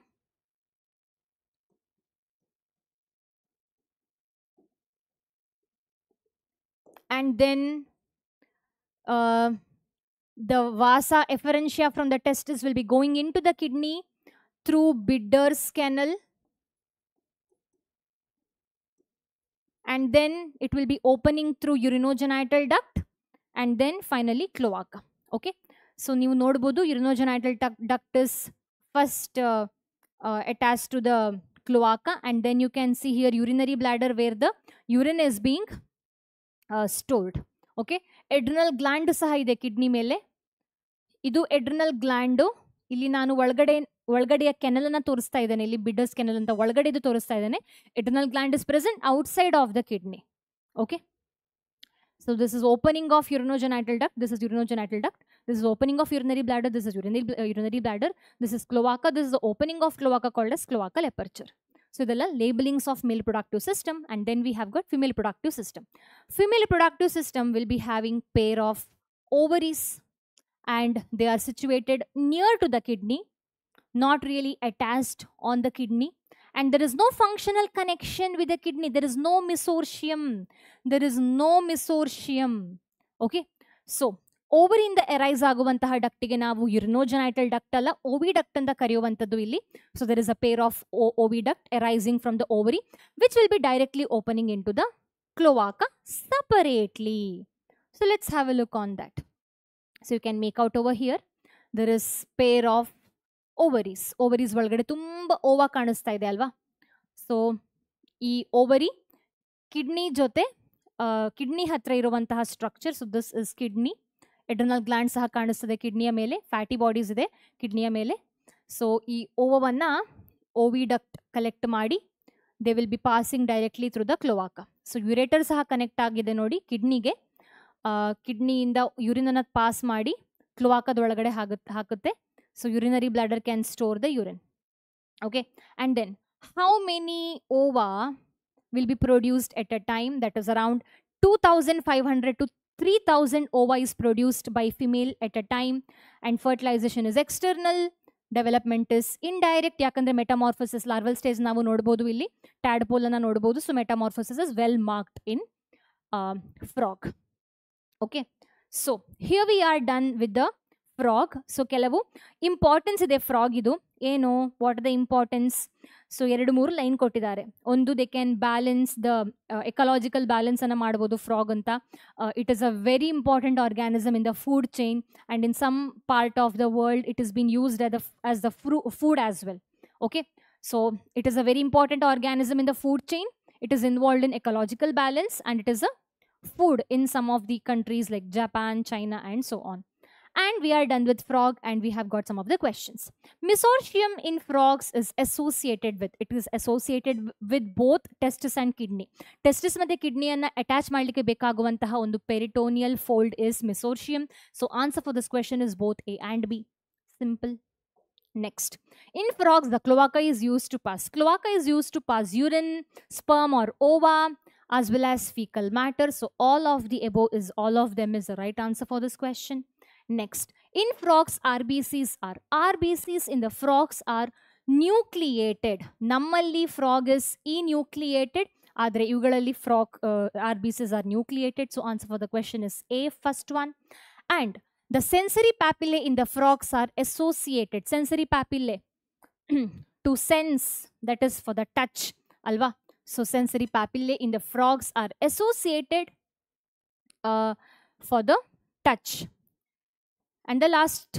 Speaker 1: And then the vasa efferentia from the testis will be going into the kidney through Bidder's canal, and then it will be opening through urinogenital duct, and then finally cloaca. Okay, so ನೀವು ನೋಡಬಹುದು urinogenital duct is first attached to the cloaca, and then you can see here urinary bladder where the urine is being stored. Okay, adrenal gland ಸಹ ಇದೆ kidney ಮೇಲೆ. ಇದು adrenal gland. ಇಲ್ಲಿ ನಾನು ಒಳಗಡೆಯ kennel ಅನ್ನ ತೋರಿಸ್ತಾ ಇದ್ದೇನೆ. ಇಲ್ಲಿ ಬಿಡ್ಡರ್ಸ್ ಕೆನಲ್ ಅಂತ ಒಳಗಡೆ ಇದು ತೋರಿಸ್ತಾ ಇದ್ದೇನೆ. Adrenal gland is present outside of the kidney. Okay, so this is opening of urinogenital duct, this is urinogenital duct, this is opening of urinary bladder, this is urinary bladder, this is cloaca, this is the opening of cloaca called as cloacal aperture. So idella labelings of male reproductive system, and then we have got female reproductive system. Female reproductive system will be having pair of ovaries, and they are situated near to the kidney, not really attached on the kidney, and there is no functional connection with the kidney. There is no mesorchium. There is no mesorchium. Okay, so ಓವರಿಯಿಂದ arise ಆಗುವಂತಹ ಡಕ್ಟಿಗೆ ನಾವು ಯುರಿನೋಜೆನೈಟಲ್ duct ಅಲ್ಲ, ಓವಿಡಕ್ಟ್ ಅಂತ ಕರೆಯುವಂಥದ್ದು ಇಲ್ಲಿ. So there is a pair of oviduct arising from the ovary which will be directly opening into the cloaca separately. So let's have a look on that. So you can make out over here there is pair of ovaries. Ovaries ಒಳಗಡೆ ತುಂಬ ಓವಾ ಕಾಣಿಸ್ತಾ ಇದೆ ಅಲ್ವಾ? So ಈ ovary kidney ಜೊತೆ kidney ಹತ್ರ ಇರುವಂತಹ structure. So this is kidney. Adrenal gland ಸಹ ಕಾಣಿಸ್ತದೆ ಕಿಡ್ನಿಯ ಮೇಲೆ, ಫ್ಯಾಟಿ ಬಾಡೀಸ್ ಇದೆ ಕಿಡ್ನಿಯ ಮೇಲೆ. ಸೊ ಈ ಓವವನ್ನು ಓವಿಡಕ್ಟ್ ಕಲೆಕ್ಟ್ ಮಾಡಿ they will be passing directly through the cloaca. So ureter ಸಹ ಕನೆಕ್ಟ್ ಆಗಿದೆ ನೋಡಿ ಕಿಡ್ನಿಗೆ. ಕಿಡ್ನಿಯಿಂದ ಯೂರಿನನ್ನು ಪಾಸ್ ಮಾಡಿ ಕ್ಲೋವಾಕಾದ ಒಳಗಡೆ ಹಾಕುತ್ತೆ. So urinary bladder can store the urine. Okay, and then how many ova will be produced at a time? That is around 2,500 to 3,000 ova is produced by female at a time, and fertilization is external, development is indirect. ಯಾಕಂದ್ರೆ ಮೆಟಾಮಾರ್ಫೋಸಿಸ್ larval stage ನಾವು ನೋಡಬಹುದು, ಇಲ್ಲಿ tadpole ಅನ್ನ ನೋಡಬಹುದು. So metamorphosis is well marked in frog. Okay, so here we are done with the frog. So ಕೆಲವು importance ಇದೆ frog ಇದು. ಏನು, what are the importance? So 2-3 line ಕೊಟ್ಟಿದ್ದಾರೆ. ಒಂದು, they can balance the ecological balance ಅನ್ನು ಮಾಡ್ಬೋದು frog ಅಂತ. It is a very important organism in the food chain, and in some part of the world it is been used as the food as well. Okay, so it is a very important organism in the food chain. It is involved in ecological balance, and it is a food in some of the countries like Japan, China, and so on. And we are done with frog, and we have got some of the questions. Mesorchium in frogs is associated with both testis and kidney. Testis ಮತ್ತೆ ಕಿಡ್ನಿಯನ್ನು attach ಮಾಡಲಿಕ್ಕೆ ಬೇಕಾಗುವಂತಹ ಒಂದು peritoneal fold is mesorchium. So answer for this question is both A and B. Simple. Next, in frogs the cloaca is used to pass. Cloaca is used to pass urine, sperm or ova, as well as fecal matter. So all of the above is, all of them is the right answer for this question. Next, in frogs RBCs in the frogs are nucleated. Nammalli frog is enucleated, ಆದರೆ ಇವುಗಳಲ್ಲಿ frog RBCs are nucleated. So answer for the question is A, first one. And the sensory papillae in the frogs are associated. Sensory papillae to sense, that is for the touch, alva. So sensory papillae in the frogs are associated for the touch. And the last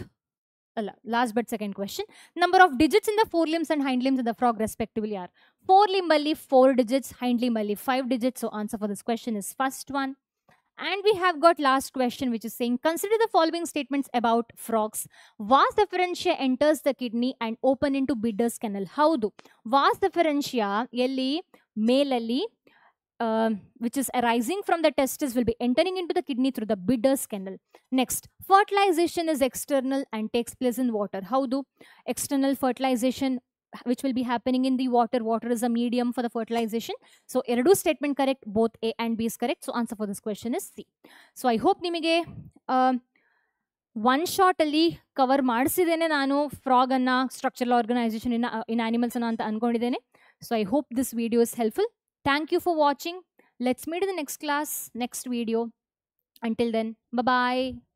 Speaker 1: but second question, number of digits in the forelimbs and hind limbs in the frog respectively are. Forelimb 4 digits, hind limb 5 digits. So answer for this question is first one. And we have got last question, which is saying, consider the following statements about frogs. Vas deferentia enters the kidney and open into Bidder's canal. Haudu. Vas deferentia ಎಲ್ಲಿ ಮೇಲಲ್ಲಿ which is arising from the testis will be entering into the kidney through the Bidder's canal. Next, fertilization is external and takes place in water. Haudu. External fertilization which will be happening in the water. Water is a medium for the fertilization. So, eradu statement correct, both A and B is correct. So, answer for this question is C. So, I hope nimige one ಶಾರ್ಟಲ್ಲಿ cover ಮಾಡಿಸಿದ್ದೇನೆ ನಾನು ಫ್ರಾಗನ್ನು, structural organisation in ಆನಿಮಲ್ಸನ್ನು ಅಂತ ಅಂದ್ಕೊಂಡಿದ್ದೇನೆ. So I hope this video is helpful. Thank you for watching. Let's meet in the next class, next video. Until then, bye-bye.